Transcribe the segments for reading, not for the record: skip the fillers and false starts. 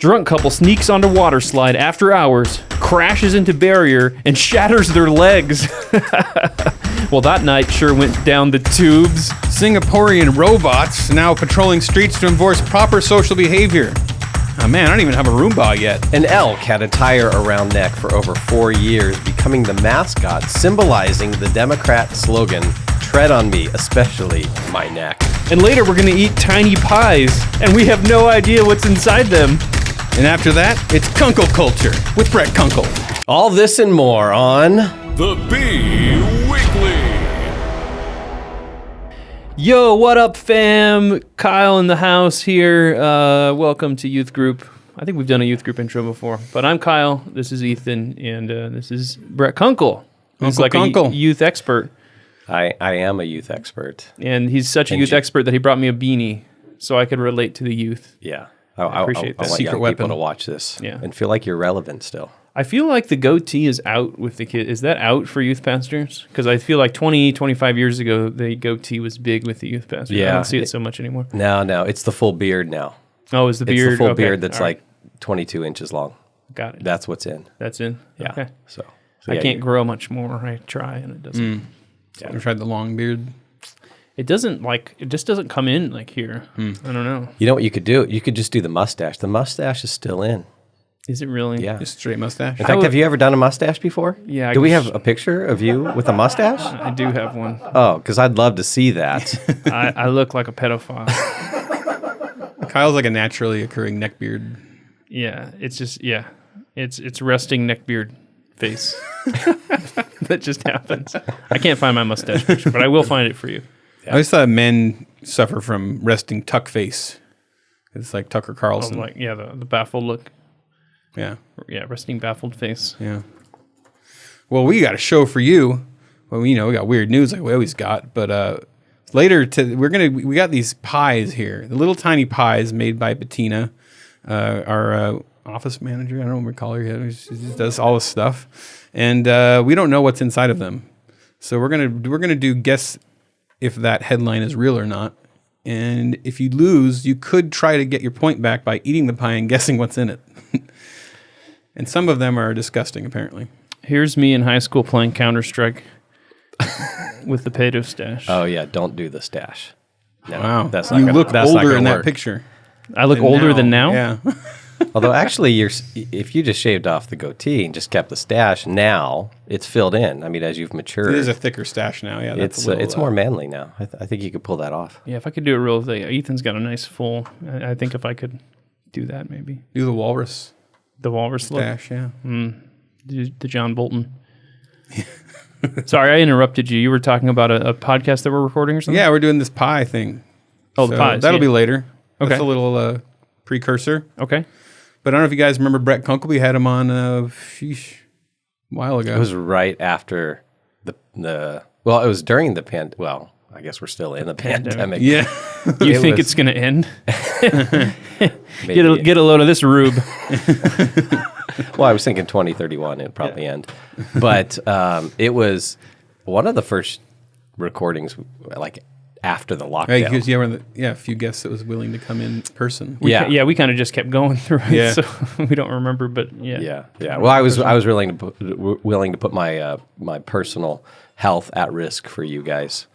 Drunk couple sneaks onto water slide after hours, crashes into barrier, and shatters their legs. Well, that night sure went down the tubes. Singaporean robots now patrolling streets to enforce proper social behavior. Oh man, I don't even have a Roomba yet. An elk had a tire around neck for over 4 years, becoming the mascot, symbolizing the Democrat slogan, "Tread on me, especially my neck." And later we're going to eat tiny pies, and we have no idea what's inside them. And after that, it's Kunkel culture with Brett Kunkle. All this and more on The Bee Weekly. Yo, what up, fam? Kyle in the house here. Welcome to Youth Group. I think we've done a Youth Group intro before, but I'm Kyle. This is Ethan, and this is Brett Kunkle. He's like Kunkel. a youth expert, I am a youth expert. and he's such a youth expert that he brought me a beanie so I could relate to the youth. Yeah. I appreciate that. I want Secret young weapon. people to watch this Yeah. and feel like you're relevant still. I feel like the goatee is out with the kid. Is that out for youth pastors? Because I feel like 20, 25 years ago, the goatee was big with the youth pastors. I Yeah. don't see it so much anymore. No, it's the full beard now. Oh, is the beard? It's the full Okay. beard that's All right. like 22 inches long. Got it. That's what's in. That's in? Yeah. Okay. So I yeah, can't grow much more. I try, and it doesn't. I tried the long beard. It doesn't it just doesn't come in like here. I don't know. You know what you could do? You could just do the mustache. The mustache is still in. Is it really? Yeah. Just straight mustache. In fact, have you ever done a mustache before? Yeah, I Do we guess- have a picture of you with a mustache? I do have one. Oh, because I'd love to see that. I look like a pedophile. Kyle's like a naturally occurring neck beard. Yeah, it's just it's resting neckbeard face. That just happens. I can't find my mustache picture, but I will find it for you. I always thought men suffer from resting tuck face. It's like Tucker Oh, Carlson. like the baffled look. Yeah. Yeah, resting baffled face. Yeah. Well, we got a show for you. Well, we got weird news like we always got, but later we got these pies here, the little tiny pies made by Bettina, our office manager. I don't know what we call her yet. She just does all this stuff, and we don't know what's inside of them. So we're gonna do guess if that headline is real or not. And if you lose, you could try to get your point back by eating the pie and guessing what's in it. And some of them are disgusting, apparently. Here's me in high school playing Counter-Strike with the pedo stash. Oh yeah, don't do the stash. No, Wow, that's not you gonna, look that's not older gonna in that work. picture. I look older than now? Yeah. Although actually, if you just shaved off the goatee and just kept the stash, now it's filled in. I mean, as you've matured, It is a thicker stash now. Yeah, that's it's a little, it's more manly now. I think you could pull that off. Yeah, if I could do it real thing. Ethan's got a nice full. I think if I could do that, maybe. do the walrus The walrus look. stash. Yeah. The John Bolton. Sorry, I interrupted you. You were talking about a podcast that we're recording or something? Yeah, we're doing this pie thing. Oh, the pies. That'll yeah. be later. That's Okay. a little precursor. Okay. But I don't know if you guys remember Brett Kunkle. We had him on a while ago. It was right after the well, it was during the Well, I guess we're still in the pandemic. yeah. You think was- it's going to end? Maybe. Get a load of this rube. Well, I was thinking 2031. It'd probably end, but it was one of the first recordings, like after the lockdown. Right, because a few guests that was willing to come in person. We kind of just kept going through it, Yeah. so we don't remember, but yeah. Yeah. Well, I was willing to put my my personal health at risk for you guys,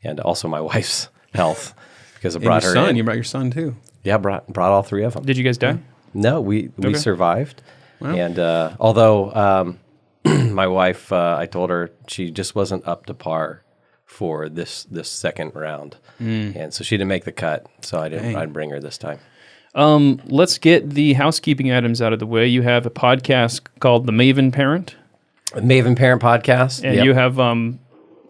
and also my wife's health because I And brought your her son. in. You brought your son too. Yeah, brought all three of them. Did you guys die? No, we Okay. survived, and although my wife, I told her she just wasn't up to par for this second round, and so she didn't make the cut. So I'd bring her this time. Let's get the housekeeping items out of the way. You have a podcast called The MAVEN Parent, MAVEN Parent Podcast, and Yep. you have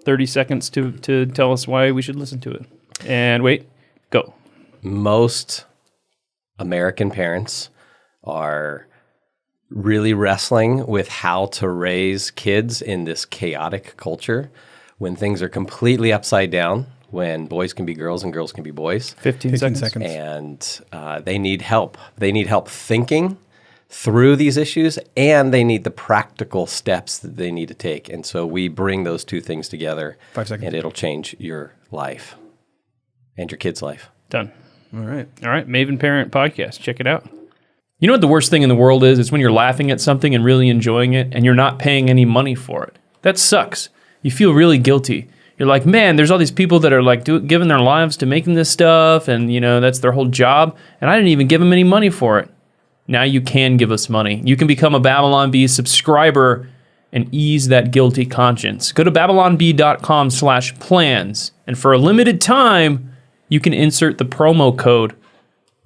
30 seconds to tell us why we should listen to it. And wait, go. Most American parents are really wrestling with how to raise kids in this chaotic culture when things are completely upside down, when boys can be girls and girls can be boys. 15 seconds. And they need help. They need help thinking through these issues, and they need the practical steps that they need to take. And so we bring those two things together. 5 seconds. And it'll change your life and your kid's life. Done. All right. All right, MAVEN Parent Podcast. Check it out. You know what the worst thing in the world is? It's when you're laughing at something and really enjoying it and you're not paying any money for it. That sucks. You feel really guilty. You're like, man, there's all these people that are like giving their lives to making this stuff and, you know, that's their whole job. And I didn't even give them any money for it. Now you can give us money. You can become a Babylon Bee subscriber and ease that guilty conscience. Go to babylonbee.com/plans. And for a limited time, you can insert the promo code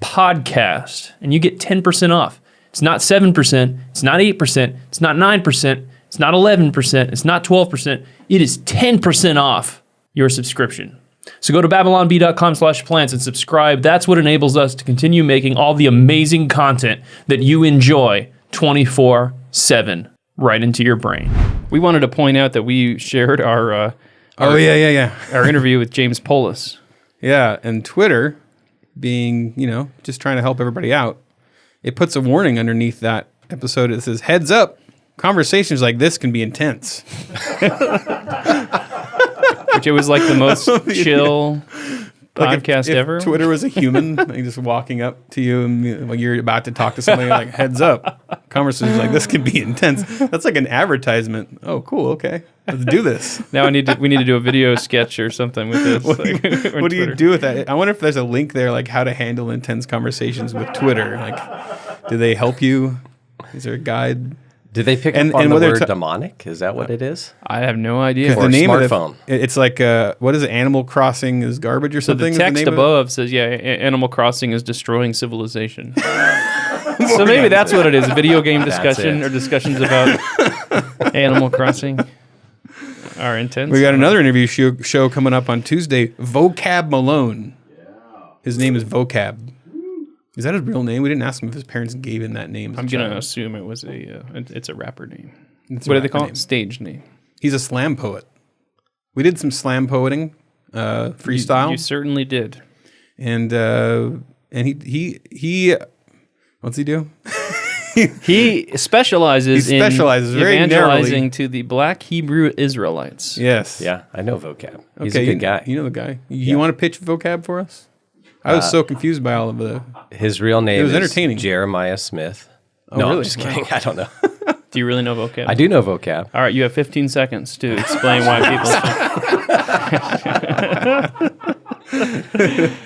podcast and you get 10% off. It's not 7%, it's not 8%, it's not 9%, it's not 11%, it's not 12%. It is 10% off your subscription. So go to babylonbee.com/plans and subscribe. That's what enables us to continue making all the amazing content that you enjoy 24/7 right into your brain. We wanted to point out that we shared our our interview with James Polis. Yeah, and Twitter, being, you know, just trying to help everybody out, it puts a warning underneath that episode. It says, heads up, conversations like this can be intense. Which it was like the most chill podcast if ever. Twitter was a human, like just walking up to you and like you're about to talk to somebody, like, heads up, conversations like this can be intense. That's like an advertisement. Oh, cool. Okay, let's do this. Now we need to do a video sketch or something with this. What do you do with that? I wonder if there's a link there, like how to handle intense conversations with Twitter. Like, do they help you? Is there a guide? Did they pick up on the word demonic? Is that what it is? I have no idea. Or the name smartphone. It's like, what is it? Animal Crossing is garbage or So something? the text above says, yeah, Animal Crossing is destroying civilization. So maybe that's what it is, a video game discussion or discussions about Animal Crossing are intense. We got another interview show coming up on Tuesday. Vocab Malone. His name is Vocab. Is that his real name? We didn't ask him if his parents gave him that name. I'm going to assume it was it's a rapper name. What do they call it? Stage name. He's a slam poet. We did some slam poeting, freestyle. You certainly did. And he what's he do? He specializes in very evangelizing narrowly to the Black Hebrew Israelites. Yes. Yeah, I know Vocab. He's Okay, a good guy. You know the guy. You want to pitch Vocab for us? I was so confused by all of the... His real name is entertaining. Jeremiah Smith. Oh, No, really? I'm just kidding. I don't know. Do you really know vocab? I do know Vocab. All right, you have 15 seconds to explain why people...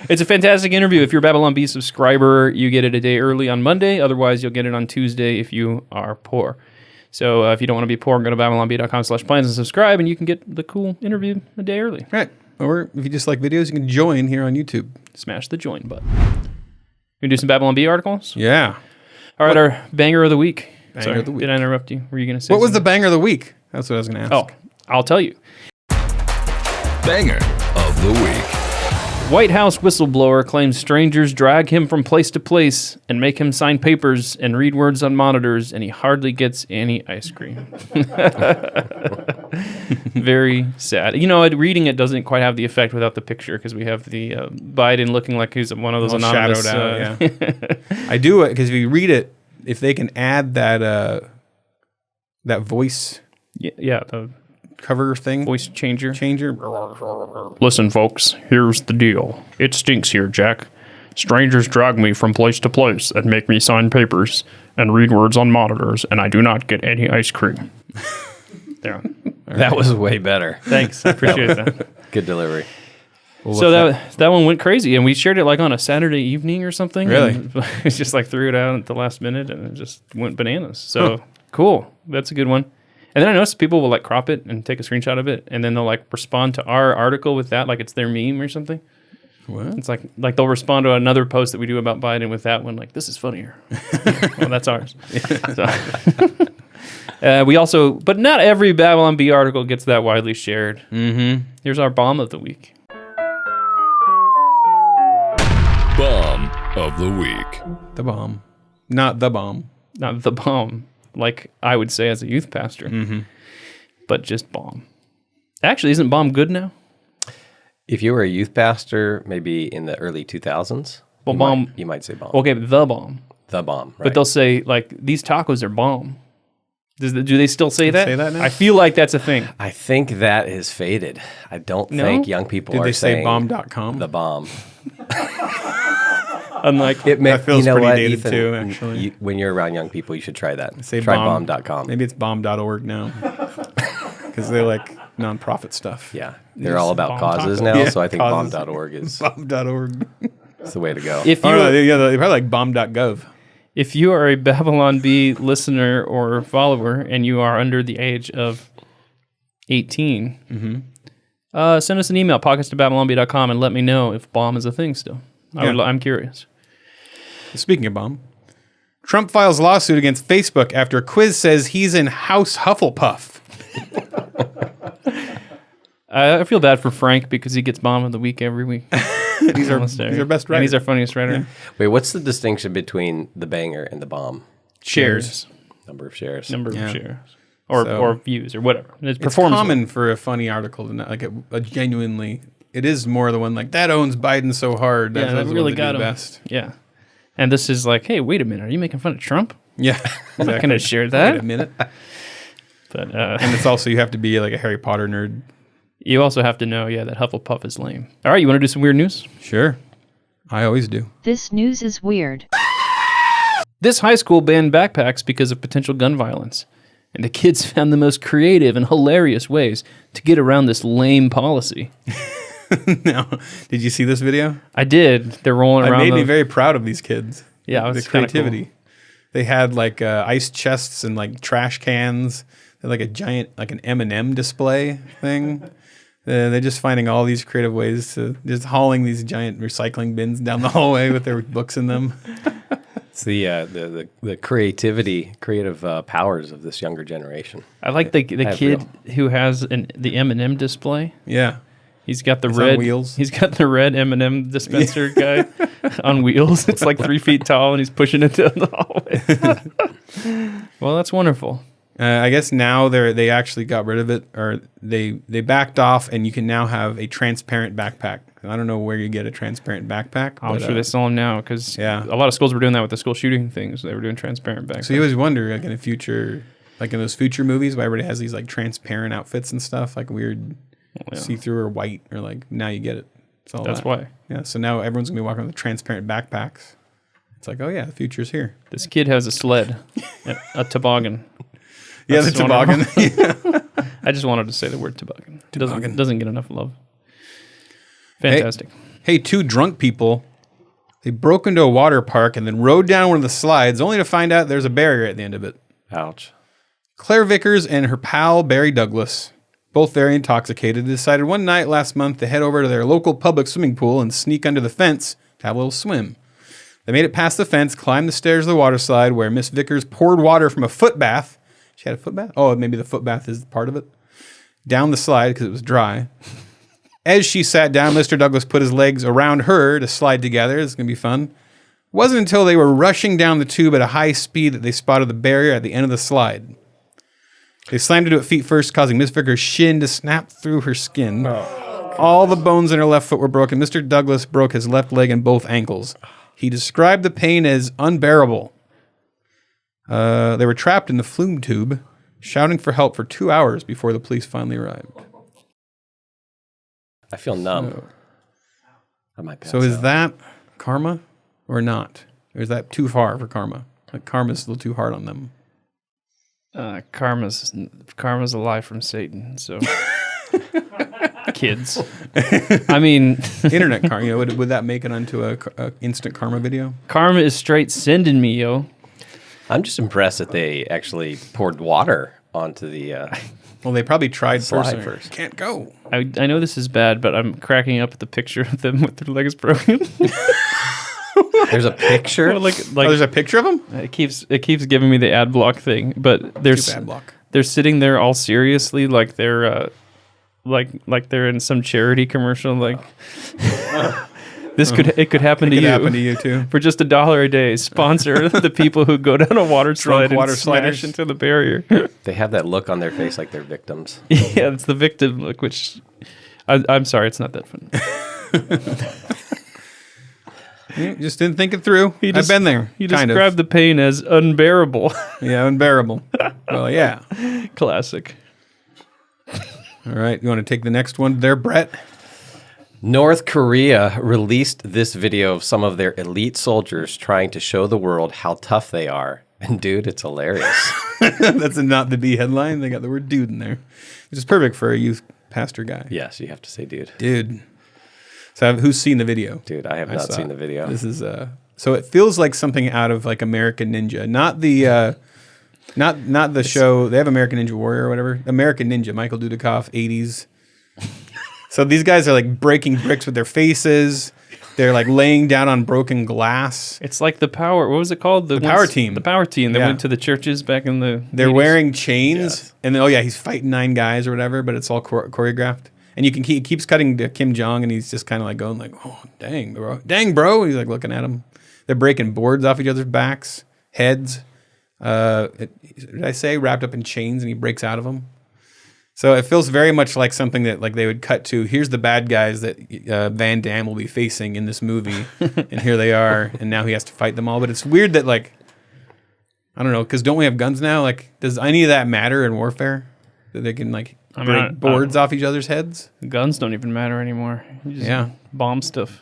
It's a fantastic interview. If you're a Babylon Bee subscriber, you get it a day early on Monday. Otherwise, you'll get it on Tuesday if you are poor. So if you don't want to be poor, go to babylonbee.com/plans and subscribe, and you can get the cool interview a day early. Right. Or if you just like videos, you can join here on YouTube. Smash the join button. We do some Babylon Bee articles? Yeah. All right, our banger of the week. Banger of the week. Did I interrupt you? Were you going to say What was the something? banger of the week? That's what I was going to ask. Oh, I'll tell you. Banger of the week. White House whistleblower claims strangers drag him from place to place and make him sign papers and read words on monitors, and he hardly gets any ice cream. Very sad. You know, reading it doesn't quite have the effect without the picture because we have the Biden looking like he's one of those All anonymous... shadowed out, yeah. I do it because if you read it, if they can add that that voice yeah, the cover thing, voice changer. Listen, folks, here's the deal. It stinks here, Jack. Strangers drag me from place to place and make me sign papers and read words on monitors, and I do not get any ice cream. There. That was way better. Thanks. I appreciate that. Good delivery. So that one went crazy, and we shared it like on a Saturday evening or something. Really? We just like threw it out at the last minute, and it just went bananas. So cool. That's a good one. And then I noticed people will like crop it and take a screenshot of it, and then they'll like respond to our article with that, like it's their meme or something. What? It's like they'll respond to another post that we do about Biden with that one, like, this is funnier. Well, that's ours. So, we also, but not every Babylon Bee article gets that widely shared. Mm-hmm. Here's our bomb of the week. Bomb of the week. The bomb. Not the bomb. Not the bomb, like I would say as a youth pastor, but just bomb. Actually, isn't bomb good now? If you were a youth pastor, maybe in the early 2000s, Well, you might say bomb. Okay, the bomb. The bomb, right? But they'll say, like, these tacos are bomb. Do they still say that? Say that now? I feel like that's a thing. I think that is faded. I don't No? think young people Did are they say saying bomb.com? the bomb. Unlike It feels pretty dated Ethan, too, actually. when you're around young people, you should try that. Say Try bomb. bomb.com. Maybe it's bomb.org now. Because they like nonprofit stuff. Yeah, they're all about causes now, Yeah, so I think causes. bomb.org is Bomb.org. the way to go. if Oh, you no, yeah, they probably like bomb.gov. if you are a Babylon Bee listener or follower and you are under the age of 18, send us an email, podcast@babylonbee.com, and let me know if bomb is a thing still. I'm curious. Speaking of bomb, Trump files lawsuit against Facebook after a quiz says he's in House Hufflepuff. I feel bad for Frank because he gets bomb of the week every week. He's our best writer. And he's our funniest writer. Yeah. Wait, what's the distinction between the banger and the bomb? Shares. Number of shares. Number Yeah. of shares. Or views or whatever. It's performs common for a funny article to not like a genuinely. It is more the one like that owns Biden so hard. Yeah, that the really one got do him. best. Yeah. And this is like, hey, wait a minute. Are you making fun of Trump? Yeah, I'm not going to share Wait a that. minute. But And it's also you have to be like a Harry Potter nerd. you also have to know, that Hufflepuff is lame. All right, you want to do some weird news? Sure, I always do. This news is weird. This high school banned backpacks because of potential gun violence. And the kids found the most creative and hilarious ways to get around this lame policy. Now, did you see this video? I did. They're rolling It around. made me the- very proud of these kids. Yeah, the it's kinda creativity. They had like ice chests and like trash cans. They had like a giant, like an M&M display thing. They're just finding all these creative ways to just hauling these giant recycling bins down the hallway with their books in them. It's the creative powers of this younger generation. I like the That's kid who has the M&M display. Yeah. He's got the It's red on wheels. He's got the red M&M dispenser guy on wheels. It's like 3 feet tall, and he's pushing it down the hallway. Well, that's wonderful. I guess now they actually got rid of it, or they backed off, and you can now have a transparent backpack. I don't know where you get a transparent backpack. I'm but, sure they sell them now because yeah. a lot of schools were doing that with the school shooting things. They were doing transparent backpacks. So you always wonder, like in the future, like in those future movies, where everybody has these like transparent outfits and stuff, like weird see-through or white, or like now you get it. It's all That's that. why. Yeah. So now everyone's gonna be walking with transparent backpacks. It's like, oh yeah, the future's here. This kid has a sled, a toboggan. Yeah, the That's wonderful. toboggan. I just wanted to say the word toboggan. It Toboggan. doesn't get enough love. Fantastic. Hey, two drunk people, they broke into a water park and then rode down one of the slides, only to find out there's a barrier at the end of it. Ouch. Claire Vickers and her pal Barry Douglas, both very intoxicated, decided one night last month to head over to their local public swimming pool and sneak under the fence to have a little swim. They made it past the fence, climbed the stairs of the water slide where Miss Vickers poured water from a foot bath. She had a foot bath? Oh, maybe the foot bath is part of it. Down the slide because it was dry. As she sat down, Mr. Douglas put his legs around her to slide together. It's going to be fun. It wasn't until they were rushing down the tube at a high speed that they spotted the barrier at the end of the slide. They slammed into it feet first, causing Miss Vickers' shin to snap through her skin. All the bones in her left foot were broken. Mr. Douglas broke his left leg and both ankles. He described the pain as unbearable. They were trapped in the flume tube, shouting for help for 2 hours before the police finally arrived. I feel numb. I might pass So is out. that karma or not? Or is that too far for karma? Like karma's a little too hard on them. Karma's a lie from Satan. So, kids. I mean, Internet karma, would that make it onto a instant karma video? karma is straight sending me, yo. I'm just impressed that they actually poured water onto the. Well, they probably tried Slide first. first. Can't go. I know this is bad, but I'm cracking up at the picture of them with their legs broken. There's a picture. Well, like Oh, there's a picture of them? it keeps giving me the ad block thing, but Too bad block. they're sitting there all seriously, like they're like they're in some charity commercial. Like it could happen to It could you. happen to you too. For just $1 a day, sponsor the people who go down a water slide water and sliders. smash into the barrier. They have that look on their face like they're victims. Yeah, it's the victim look, which I'm sorry, it's not that funny. You just didn't think it through. I've been there. He kind described of. the pain as unbearable. Yeah, unbearable. Well, yeah. Classic. All right. You want to take the next one there, Brett? North Korea released this video of some of their elite soldiers trying to show the world how tough they are. And dude, it's hilarious. That's a not the B headline. They got the word dude in there, which is perfect for a youth pastor guy. Yes, you have to say dude. Dude. So who's seen the video? Dude, I have not saw seen it. the video. This is so it feels like something out of like American Ninja, not the not the show. They have American Ninja Warrior or whatever. American Ninja, Michael Dudikoff, 80s. So these guys are like breaking bricks with their faces. They're like laying down on broken glass. It's like the power. What was it called? The Power Team. The power team. They Yeah. went to the churches back in the. They're 80s. wearing chains, and then, oh yeah, he's fighting 9 guys or whatever, but it's all choreographed. And you can he keeps cutting to Kim Jong, and he's just kind of like going like, "Oh, dang, bro!" He's like looking at him. They're breaking boards off each other's backs, heads. Did I say wrapped up in chains, and he breaks out of them? So it feels very much like something that like they would cut to. Here's the bad guys that Van Damme will be facing in this movie, and here they are, and now he has to fight them all. But it's weird that like, I don't know, because don't we have guns now? Like, does any of that matter in warfare? That they can like break boards off each other's heads? Guns don't even matter anymore. You just bomb stuff.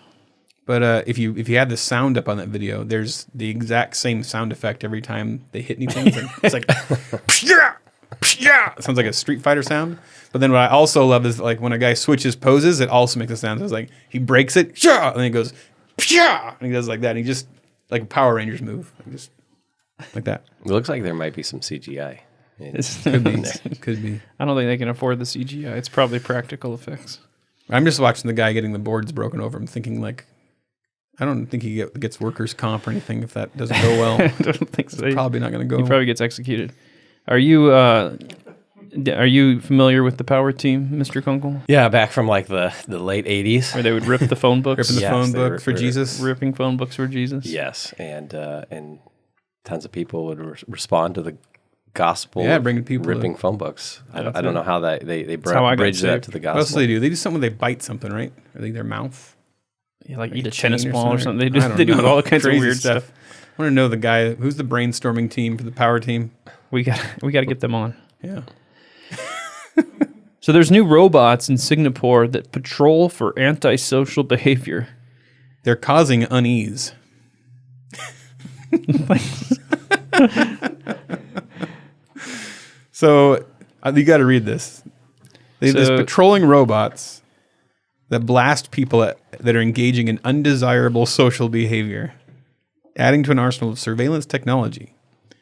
But if you had the sound up on that video, there's the exact same sound effect every time they hit anything. It's like pshya, pshya. It sounds like a Street Fighter sound. But then what I also love is like when a guy switches poses, it also makes a sound. So it's like he breaks it, pshya, and then he goes pshya, and he does like that. And he just like a Power Rangers move, just like that. It looks like there might be some CGI. Could be. Could be. I don't think they can afford the CGI. It's probably practical effects. I'm just watching the guy getting the boards broken over him, thinking like, I don't think he gets workers' comp or anything if that doesn't go well. I don't think so. It's probably not going to go. He probably gets executed. Are you familiar with the Power Team, Mr. Kunkel? Yeah, back from like the late 80s. Where they would rip the phone books? Ripping the Yes, phone they book for Jesus. Ripping phone books for Jesus? Yes, and tons of people would respond to the gospel. Yeah, of bringing people ripping phone books. I don't know how they how I got bridge that saved. to the What else gospel. do they do? They do something where they bite something, right? I think their mouth. Yeah, like eat a a tennis chain or ball or something? something. I don't They do know. all kinds of Crazy weird stuff. I want to know the guy who's the brainstorming team for the Power Team. We got to get them on. Yeah. So there's new robots in Singapore that patrol for antisocial behavior. They're causing unease. So you got to read this. There's patrolling robots that blast people that are engaging in undesirable social behavior, adding to an arsenal of surveillance technology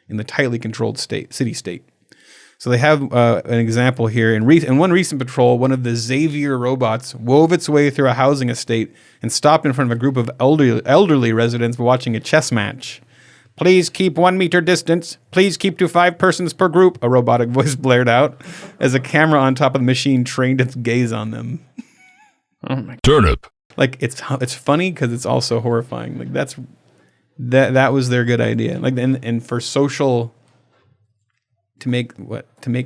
in the tightly controlled city-state. So they have an example here. In one recent patrol, one of the Xavier robots wove its way through a housing estate and stopped in front of a group of elderly residents watching a chess match. Please keep 1 meter distance. Please keep to 5 persons per group, a robotic voice blared out as a camera on top of the machine trained its gaze on them. Oh my! Turnip. Like it's funny because it's also horrifying. Like that was their good idea. Like and for social to make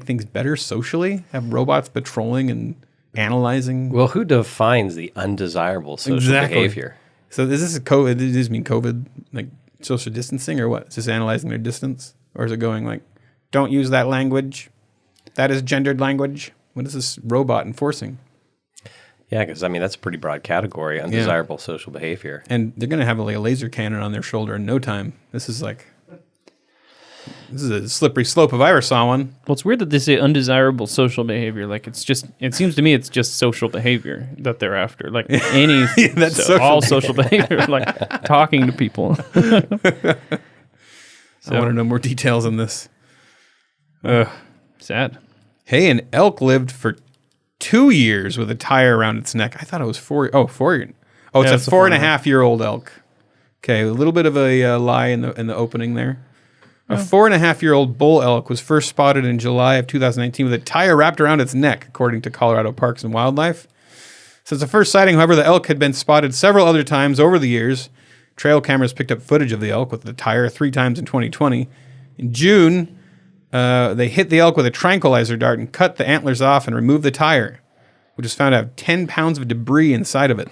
things better socially, have robots patrolling and analyzing. Well, who defines the undesirable social behavior? So is this COVID? Does this mean COVID, like social distancing, or what? Is this analyzing their distance, or is it going like, don't use that language, that is gendered language? What is this robot enforcing? Yeah, because I mean that's a pretty broad category, undesirable social behavior. And they're gonna have like a laser cannon on their shoulder in no time. This is a slippery slope if I ever saw one. Well, it's weird that they say undesirable social behavior. Like it seems to me it's just social behavior that they're after. Like any, all social behavior, like talking to people. I want to know more details on this. Sad. Hey, an elk lived for 2 years with a tire around its neck. I thought it was 4. Oh, 4. Oh, it's a 4.5-year-old elk. Okay, a little bit of a lie in the opening there. A 4.5-year-old bull elk was first spotted in July of 2019 with a tire wrapped around its neck, according to Colorado Parks and Wildlife. Since the first sighting, however, the elk had been spotted several other times over the years. Trail cameras picked up footage of the elk with the tire 3 times in 2020. In June, they hit the elk with a tranquilizer dart and cut the antlers off and removed the tire, which was found to have 10 pounds of debris inside of it.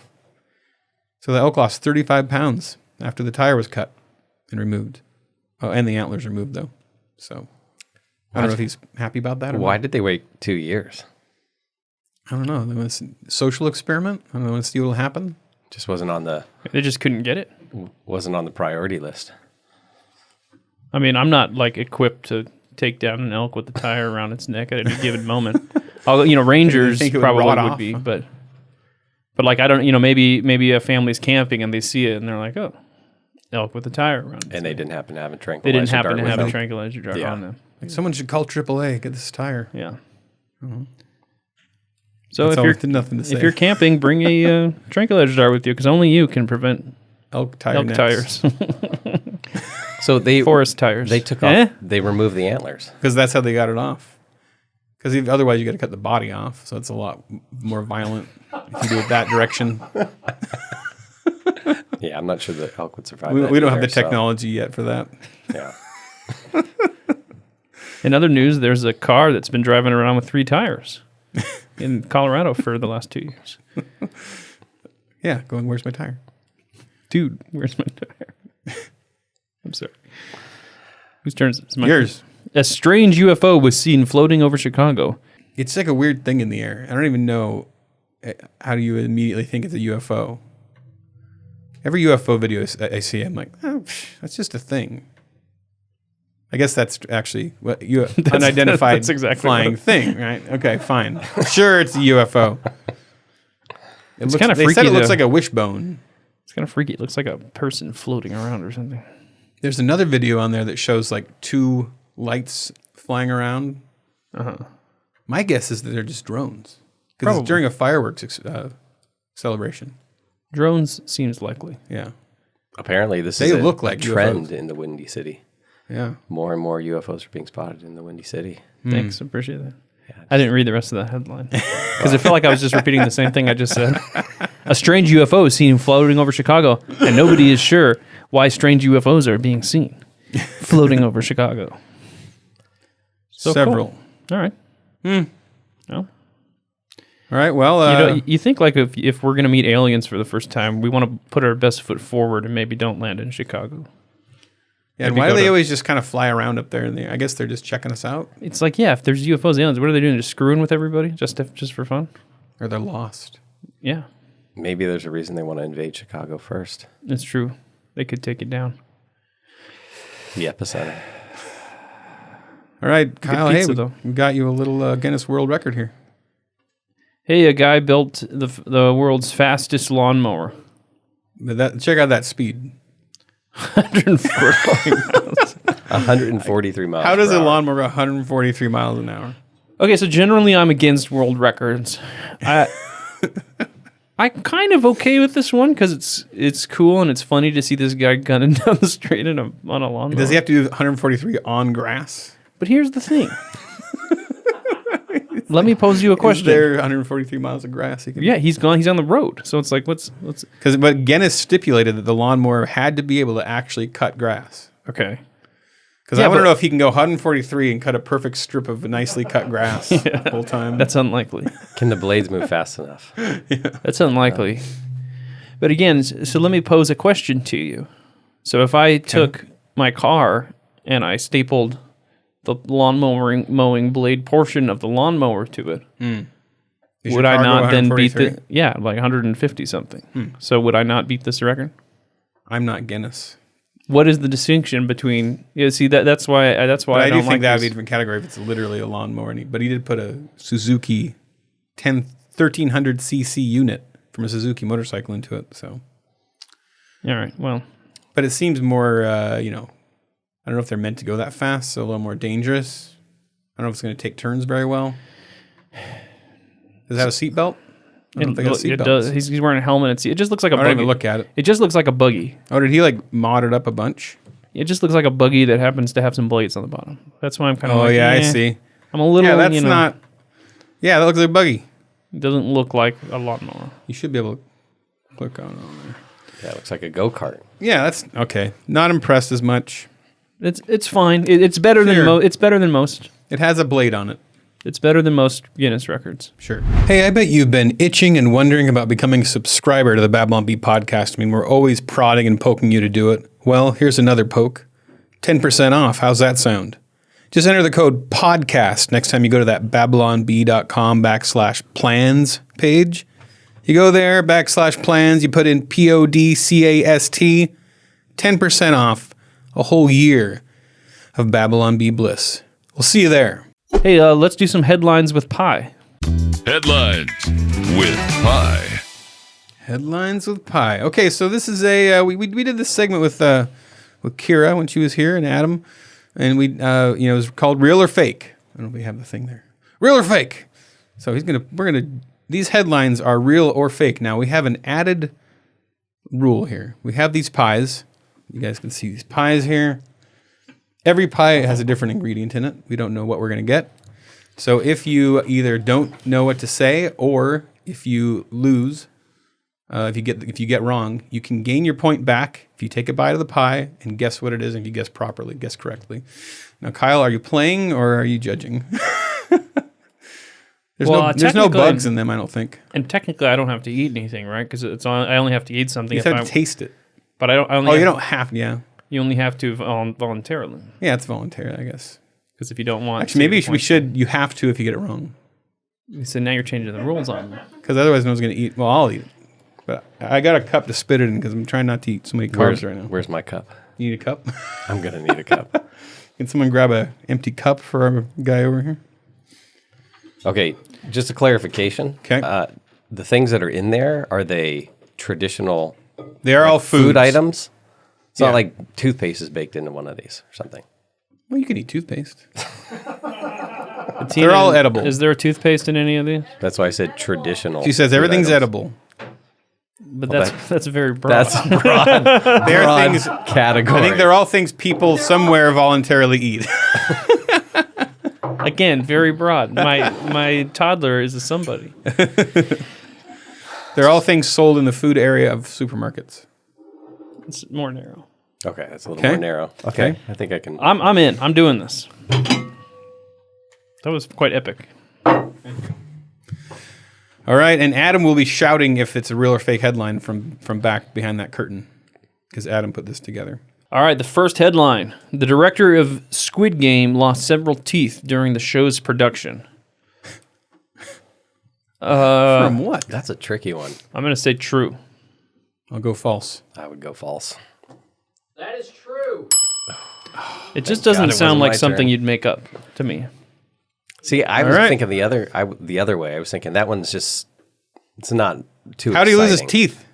So the elk lost 35 pounds after the tire was cut and removed. Oh, and the antlers removed, though. So I don't know if he's happy about that or Why not. did they wait 2 years? I don't know. They want to social experiment. I don't know. Let's see what will happen. Just wasn't on the They just couldn't get it. priority list. I mean, I'm not like equipped to take down an elk with the tire around its neck at any given moment. Although, rangers think it would probably rot would off, be, huh? but like I don't, maybe a family's camping and they see it and they're like, oh, elk with a tire around. And they didn't happen to have a They tranquilizer didn't happen dart to with have a them. tranquilizer dart Yeah. on them. Like, someone should call AAA. Get this tire. Yeah. So That's if you're all nothing to say. if you're camping, bring a tranquilizer dart with you because only you can prevent elk tire elk necks. tires, So they forest tires. they took off. They removed the antlers. Because that's how they got it off. Because otherwise you got to cut the body off, so it's a lot more violent if you do it that direction. Yeah, I'm not sure the elk would survive. We that don't have either, the technology yet for that. So, yeah. In other news, there's a car that's been driving around with 3 tires in Colorado for the last 2 years. Yeah, going, where's my tire? Dude, where's my tire? I'm sorry. Whose turn is it? It's my Yours. turn. A strange UFO was seen floating over Chicago. It's like a weird thing in the air. I don't even know how do you immediately think it's a UFO. Every UFO video I see, I'm like, oh, that's just a thing. I guess that's actually what unidentified that's exactly flying what thing, right? Okay, fine. Sure, it's a UFO. It's kind of They freaky. said it looks though. like a wishbone. It's kind of freaky. It looks like a person floating around or something. There's another video on there that shows like 2 lights flying around. My guess is that they're just drones because it's during a fireworks celebration. Drones seems likely. Yeah, Apparently, this They is look a like trend UFOs. in the Windy City. yeah. More and more UFOs are being spotted in the Windy City. Thanks. Appreciate that. I didn't read the rest of that headline because I felt like I was just repeating the same thing I just said. A strange UFO is seen floating over Chicago, and nobody is sure why strange UFOs are being seen floating over Chicago. So Several. cool. All right. Well, All right. Well, you think like if we're gonna meet aliens for the first time, we want to put our best foot forward and maybe don't land in Chicago. yeah, and maybe why go do they to- always just kind of fly around up there? I guess they're just checking us out, It's like, yeah, if there's UFOs, aliens, what are they doing? Just screwing with everybody, just for fun? or they're lost. Yeah, Maybe there's a reason they want to invade Chicago first. it's true. They could take it down. The epicenter. All right, Kyle. pizza, Hey, though. we got you a little Guinness World Record here. Hey, a guy built the world's fastest lawnmower. But check out that speed. 140 miles. 143 miles. How does per a hour. lawnmower go 143 miles an hour? Okay, so generally I'm against world records. I'm kind of okay with this one because it's cool and it's funny to see this guy gunning down the street on a lawnmower. Does he have to do 143 on grass? But here's the thing. Let me pose you a Is question. there 143 miles of grass? Yeah, he's gone. He's on the road. So it's like, what's But Guinness stipulated that the lawnmower had to be able to actually cut grass. okay? Because Yeah, I want but- to know if he can go 143 and cut a perfect strip of nicely cut grass the whole time. That's unlikely. Can the blades move fast enough? That's unlikely. But again, so let me pose a question to you. So if I took my car and I stapled the mowing blade portion of the lawnmower to it, Does would your I car go not then beat 143? like 150 something? So would I not beat this record? I'm not Guinness. What is the distinction between? Yeah, see that's why But I I don't do think like that would this. be a different category if it's literally a lawnmower. But he did put a Suzuki 1300cc unit from a Suzuki motorcycle into it. So, All right. Well, but it seems more, I don't know if they're meant to go that fast, so a little more dangerous. I don't know if it's going to take turns very well. Does it have a seatbelt? I don't think it has it seatbelts. does. He's wearing a helmet. It just looks like a I don't buggy. even look at it. It just looks like a buggy. Oh, did he like mod it up a bunch? It just looks like a buggy that happens to have some blades on the bottom. That's why I'm kind of Oh, like, yeah, I eh. see. I'm a little, Yeah, that's not. Yeah, that looks like a buggy. It doesn't look like a lawnmower. You should be able to click on there. Yeah, it looks like a go-kart. Yeah, that's okay. Not impressed as much. It's fine. It's better than Sure. it's better than most. It has a blade on it. It's better than most Guinness records. Sure. Hey, I bet you've been itching and wondering about becoming a subscriber to the Babylon Bee podcast. I mean, we're always prodding and poking you to do it. Well, here's another poke. 10% off. How's that sound? Just enter the code podcast next time you go to that babylonb.com/plans page. You go there, /plans, you put in PODCAST, 10% off a whole year of Babylon Bee Bliss. We'll see you there. Hey, let's do some headlines with pie. Headlines with pie. Headlines with pie. Okay, so this is we did this segment with Kira when she was here and Adam, and it was called Real or Fake. I don't know if we have the thing there. Real or fake. So these headlines are real or fake. Now we have an added rule here. We have these pies. You guys can see these pies here. Every pie has a different ingredient in it. We don't know what we're going to get. So if you either don't know what to say or if you lose, if you get wrong, you can gain your point back if you take a bite of the pie and guess what it is, and if you guess correctly. Now, Kyle, are you playing or are you judging? There's no bugs in them, I don't think. And technically, I don't have to eat anything, right? Because I only have to eat something. You have to taste it. But I don't. You don't have to. Yeah. You only have to voluntarily. Yeah, it's voluntary, I guess. Because if you don't want, actually, maybe we should. You have to if you get it wrong. So now you're changing the rules on me. Because otherwise, no one's going to eat. Well, I'll eat it. But I got a cup to spit it in because I'm trying not to eat so many carbs right now. Where's my cup? You need a cup? I'm going to need a cup. Can someone grab an empty cup for our guy over here? Okay, just a clarification. Okay. The things that are in there, are they traditional? They are all food foods. items? It's Yeah. not like toothpaste is baked into one of these or something. Well, you can eat toothpaste. They're all edible. Is there a toothpaste in any of these? That's why I said traditional. She says food everything's items. edible. But that's very broad. That's broad, They're broad things. category. I think they're all things people somewhere voluntarily eat. Again, very broad. My toddler is a somebody. They're all things sold in the food area of supermarkets. It's more narrow. Okay, that's a little Okay. more narrow. Okay, I think I can. I'm in. I'm doing this. That was quite epic. All right, and Adam will be shouting if it's a real or fake headline from back behind that curtain, because Adam put this together. All right, the first headline. The director of Squid Game lost several teeth during the show's production. From what? That's a tricky one. I'm going to say true. I'll go false. I would go false. That is true. It just doesn't God, it sound wasn't like my something turn. you'd make up to me. See, I was right. thinking the other way. I was thinking that one's just, it's not too How do you lose his exciting. teeth?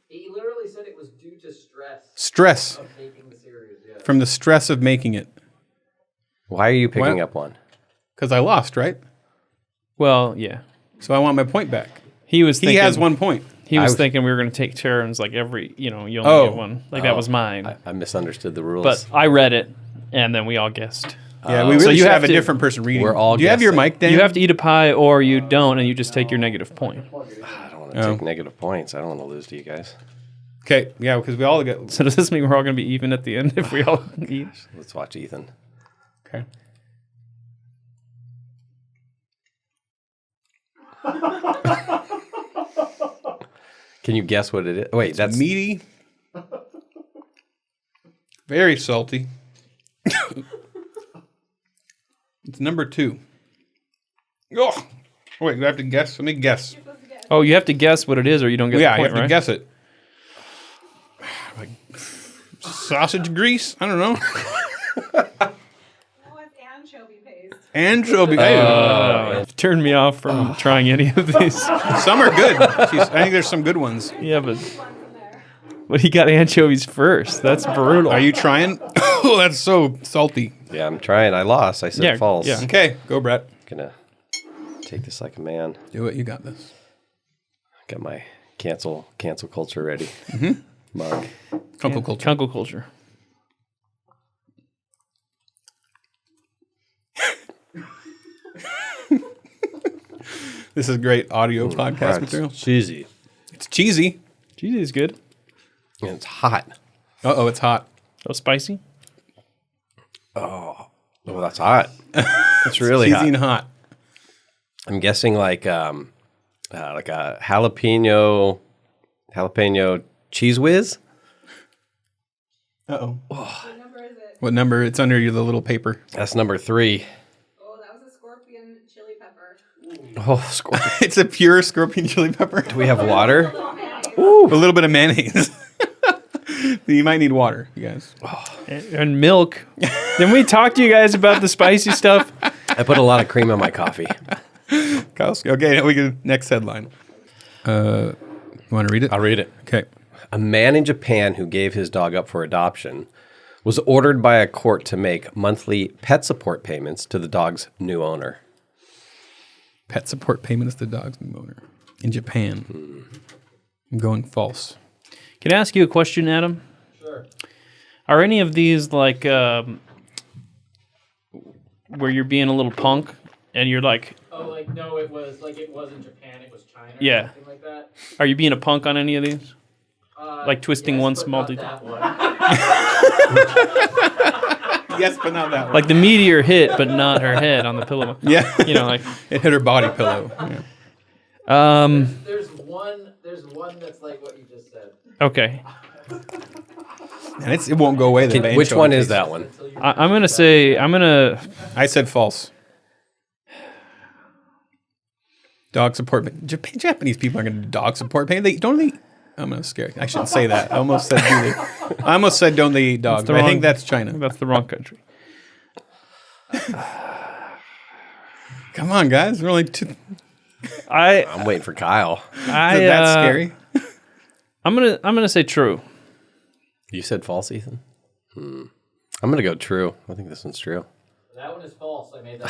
He literally said it was due to stress Stress. of making the series. Yeah. From the stress of making it. Why are you picking Well- up one? Because I lost, right? Well, yeah. So I want my point back. He was thinking, He has 1 point. He was I was- thinking we were going to take turns, like every, you only Oh. get one. Like that was mine. I misunderstood the rules. But I read it, and then we all guessed. Yeah, we So really you should have have a to- different person reading. We're all Do you have your guessing. mic, Dan? You have to eat a pie, or you don't, and you just take your negative point. I don't want to take negative points. I don't want to lose to you guys. Okay, yeah, because we all get... So does this mean we're all going to be even at the end if we all eat? Let's watch Ethan. Okay. Can you guess what it is? Wait, that's Meaty. Very salty. It's number 2. Oh, wait, do I have to guess? Let me guess. Oh, you have to guess what it is, or you don't get Yeah, the point, I have to right? guess it. Like, sausage grease? I don't know. Oh, it's anchovy paste. Anchovy. Turned me off from trying any of these. Some are good. I think there's some good ones. Yeah, but he got anchovies first. That's brutal. Are you trying? Oh, that's so salty. yeah. I'm trying. I lost. I said Yeah, false. yeah. Okay, go, Brett. Gonna take this like a man. Do it. You got this. Got my cancel culture ready. Mug. Kunkel culture. Kunkel culture. This is great audio podcast material. Cheesy. It's cheesy. Cheesy is good. And it's hot. Uh-oh, it's hot. Oh, spicy? Oh, that's hot. It's really Cheesy hot. and hot. I'm guessing like a jalapeno cheese whiz. Uh-oh. What number is it? What number? It's under the little paper. That's number 3. Oh, that was a scorpion chili pepper. Oh, scorpion. It's a pure scorpion chili pepper. Do we have water? A little bit of mayonnaise. You might need water, you guys. And milk. Didn't we talk to you guys about the spicy stuff? I put a lot of cream in my coffee. Okay, we can next headline. You want to read it? I'll read it. Okay. A man in Japan who gave his dog up for adoption was ordered by a court to make monthly pet support payments to the dog's new owner. Pet support payments to the dog's new owner in Japan. I'm going false. Can I ask you a question, Adam? Sure. Are any of these like where you're being a little punk and you're like, Oh, like no, it was in Japan. It was China. Yeah. Or something like that. are you being a punk on any of these? Like twisting yes, one but small not detail? that one. Yes, but not that one. Like the meteor hit, but not her head on the pillow. Yeah. You know, like It hit her body pillow. Yeah. There's one that's like what you just said. Okay. And it won't go away. The Which one is taste. that one? I'm gonna say I said false. Dog support. Japanese people aren't going to do dog support. I'm gonna scare. I shouldn't say that. I almost said do they. I almost said don't they eat dogs. the But I think wrong- that's China. that's the wrong country. Come on, guys. We're only two. I'm waiting for Kyle. That's scary. I'm gonna say true. You said false, Ethan? I'm going to go true. I think this one's true. That one is false. I made that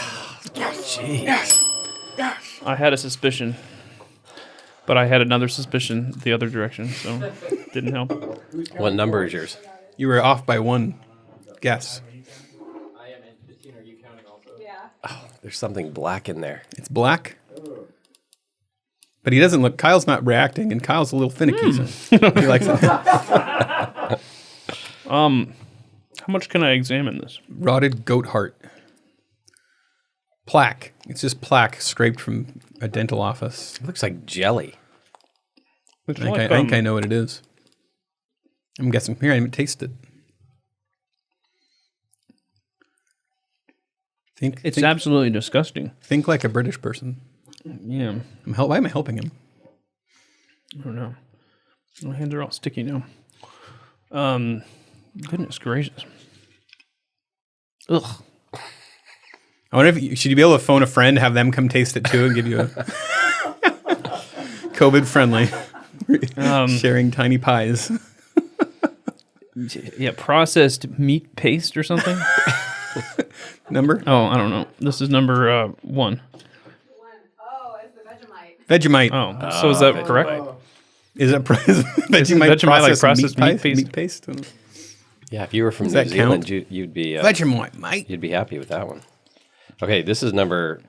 one. I had a suspicion, but I had another suspicion the other direction, so didn't help. What number is yours? You were off by one guess. I am. And Christine, are you counting also? Yeah. There's something black in there. It's black. But he doesn't look. Kyle's not reacting, and Kyle's a little finicky. So he likes it. How much can I examine this? Rotted goat heart. Plaque. It's just plaque scraped from a dental office. It looks like jelly. I think I know what it is. I'm guessing. Here, I haven't tasted it. It's absolutely disgusting. Think like a British person. Yeah, Why am I helping him? I don't know. My hands are all sticky now. Goodness gracious. Ugh. I wonder if should you be able to phone a friend, have them come taste it too, and give you a COVID friendly sharing tiny pies. Yeah, processed meat paste or something. Number? Oh, I don't know. This is number 1. Oh, it's the Vegemite. Vegemite. Oh, so is that correct? Is it Vegemite like processed meat paste? Meat paste? Yeah, if you were from New that Zealand, count? you'd be Vegemite, mate. you'd be happy with that one. Okay, this is number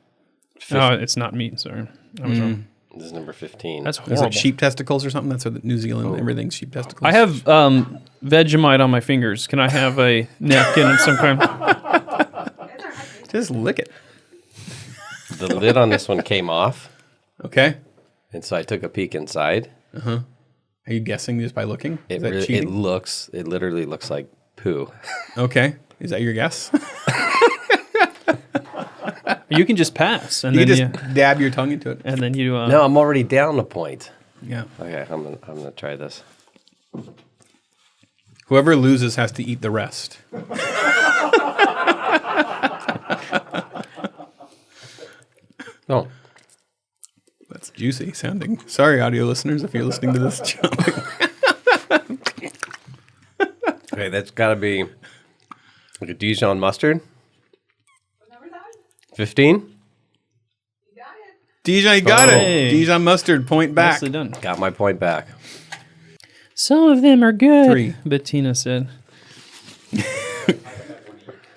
No, it's not meat. Sorry, I was wrong. this is number 15. That's Is horrible. it sheep testicles or something? That's what New Zealand, everything's sheep testicles. I have Vegemite on my fingers. Can I have a napkin of some kind? Just lick it. The lid on this one came off, Okay. and so I took a peek inside. Are you guessing just by looking? It Is that really, cheating? it literally looks like poo. Okay. Is that your guess? You can just pass, and You then just dab your tongue into it. and then you. No, I'm already down a point. Yeah. Okay, I'm gonna try this. Whoever loses has to eat the rest. Oh, That's juicy sounding. Sorry, audio listeners, if you're listening to this. okay, that's got to be like a Dijon mustard. What number is that? 15. You got it. Dijon, you got Hey. it. Dijon mustard, point back. Nicely done. Got my point back. Some of them are good. 3. Bettina said.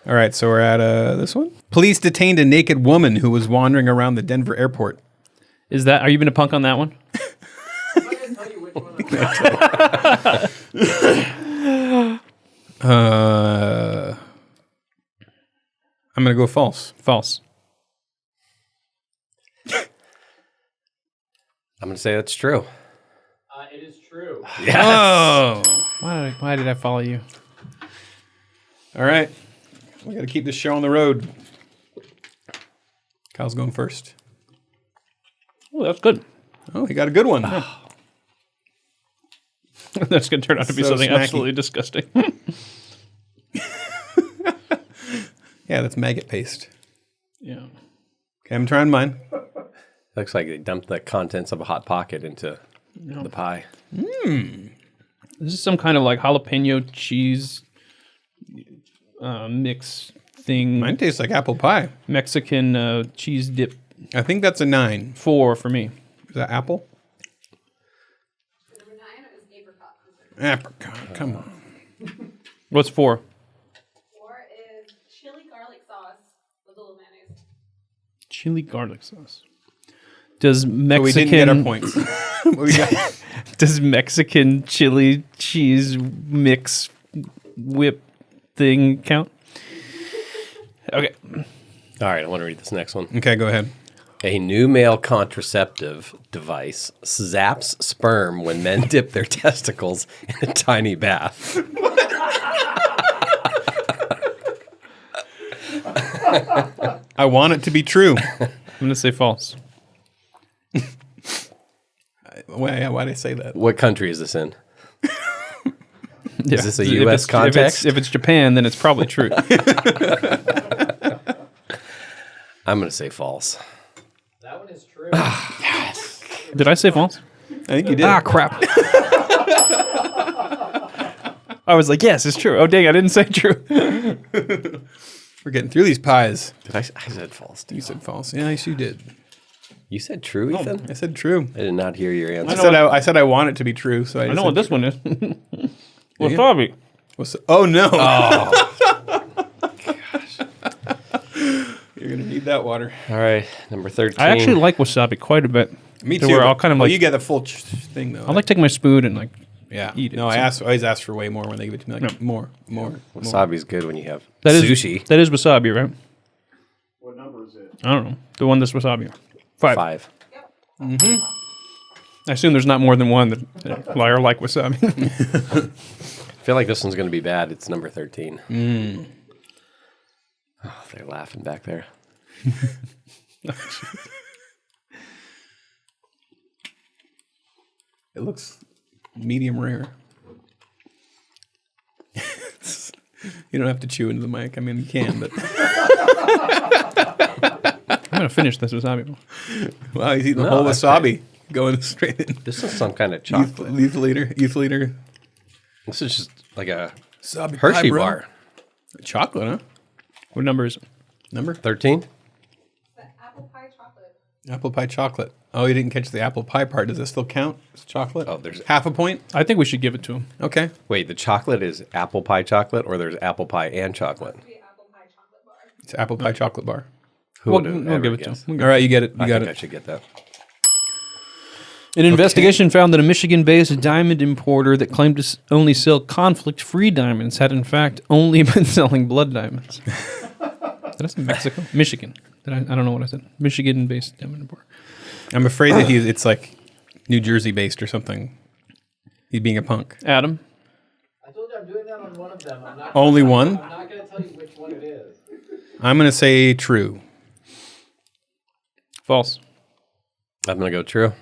All right, so we're at this one. Police detained a naked woman who was wandering around the Denver airport. Is that? Are you been a punk on that one? I can tell you which one. I'm gonna go false. False. I'm gonna say that's true. It is true. Oh, Why did I follow you? All right. We got to keep this show on the road. Kyle's going first. Oh, that's good. Oh, he got a good one. That's going to turn out to be So something smacky. absolutely disgusting. Yeah, that's maggot paste. Yeah. Okay, I'm trying mine. Looks like they dumped the contents of a Hot Pocket into the pie. This is some kind of like jalapeno cheese mix thing. Mine tastes like apple pie. Mexican cheese dip. I think that's a 9. 4 for me. Is that apple? Number 9 is apricot. Apricot. Come on. What's 4? 4 is chili garlic sauce with a little mayonnaise. Chili garlic sauce. Does But Mexican we didn't get our points. What we got? does Mexican chili cheese mix whip thing count? Okay. All right, I want to read this next one. Okay, go ahead. A new male contraceptive device zaps sperm when men dip their testicles in a tiny bath. I want it to be true. I'm going to say false. Why'd I say that? What country is this in? Yeah. Is this a If U.S. it's- context? If it's Japan, then it's probably true. I'm going to say false. That one is true. Did I say false? I think you did. Ah, crap. I was like, yes, it's true. Oh, dang, I didn't say true. We're getting through these pies. Did I said false. You said false. Yeah, yes, you did. You said true, Ethan? I said true. I did not hear your I answer. said I want it to be true. So I I know what this one is. you? Wasabi. Oh no! Gosh. You're gonna need that water. All right, number 13. I actually like wasabi quite a bit. Me To too. where I'll kind of well, like, you get the full thing though. I like taking my spoon and like, yeah. eat it, No, so- I always ask for way more when they give it to me. Like more. Wasabi's good when you have that is sushi. That is wasabi, right? What number is it? I don't know. The one that's wasabi. 5. 5. I assume there's not more than one that are like wasabi. I feel like this one's going to be bad. It's number 13. Oh, they're laughing back there. It looks medium rare. You don't have to chew into the mic. I mean, you can, but I'm going to finish this wasabi. wow, he's eating the No, whole that's wasabi going straight in. This is some kind of chocolate. Youth leader. This is just like a Wasabi Hershey pie, bro. bar. Chocolate, huh? What number is it? Number 13? The apple pie chocolate. apple pie chocolate. Oh, you didn't catch the apple pie part. Does it still count as chocolate? Oh, there's- half a point. I think we should give it to him. Okay. Wait, the chocolate is apple pie chocolate, or there's apple pie and chocolate? The apple pie chocolate bar. It's apple pie chocolate bar. Who We'll, would have we'll ever give it to guessed? him. All right, you get it. You I got think I it. should get that. An investigation found that a Michigan-based diamond importer that claimed to only sell conflict-free diamonds had, in fact, only been selling blood diamonds. Did I say Mexico? Michigan. I don't know what I said. Michigan-based diamond importer. I'm afraid that it's like New Jersey based or something. He's being a punk. Adam? I told you I'm doing that on one of them. I'm not. Only one? I'm not going to tell you which one it is. I'm going to say true. False. I'm going to go true.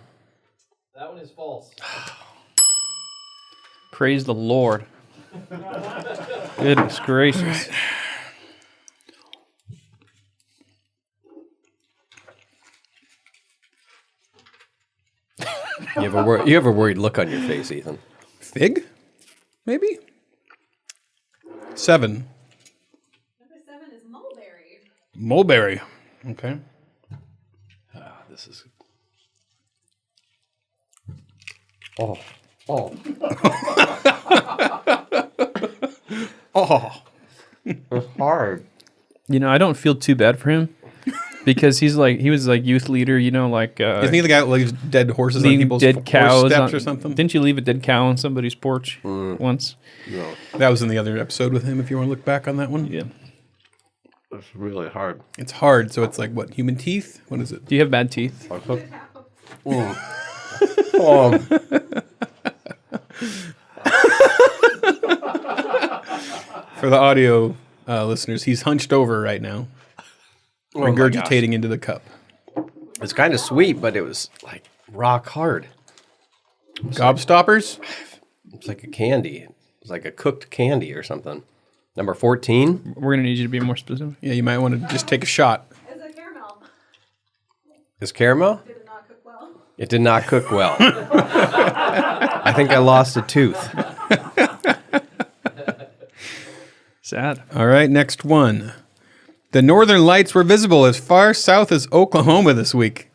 That one is false. Praise the Lord. Goodness gracious. You have a worried look on your face, Ethan. Fig? Maybe? 7. Number 7 is mulberry. Mulberry. Okay. This is. Oh. Oh. Oh. Hard. You know, I don't feel too bad for him because he was like youth leader, you know, like Isn't he the guy that leaves dead horses on leaving people's dead horse cows steps on- or something? Didn't you leave a dead cow on somebody's porch once? No, That was in the other episode with him, if you want to look back on that one. Yeah. it's really hard. It's hard, so it's like, what, human teeth? What is it? Do you have bad teeth? For the audio listeners, he's hunched over right now, Oh my regurgitating into the cup. It's kind of sweet, but it was like rock hard. Gobstoppers? It's like a candy. It's like a cooked candy or something. Number 14. We're gonna need you to be more specific. Yeah, you might want to just take a shot. It's a caramel. Is caramel? Did it not cook well? It did not cook well. I think I lost a tooth. Sad. All right, next one. The northern lights were visible as far south as Oklahoma this week.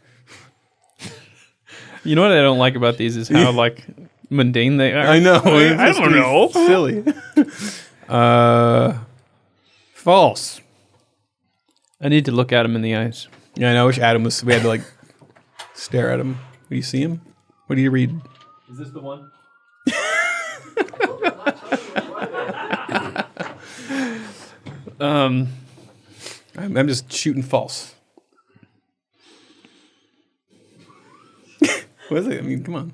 You know what I don't like about these is how like mundane they are. I know. I don't know. Silly. False. I need to look at him in the eyes. Yeah, I know. I wish Adam was. We had to like stare at him. Do you see him? What do you read? Is this the one? I'm just shooting false. What is it? I mean, come on.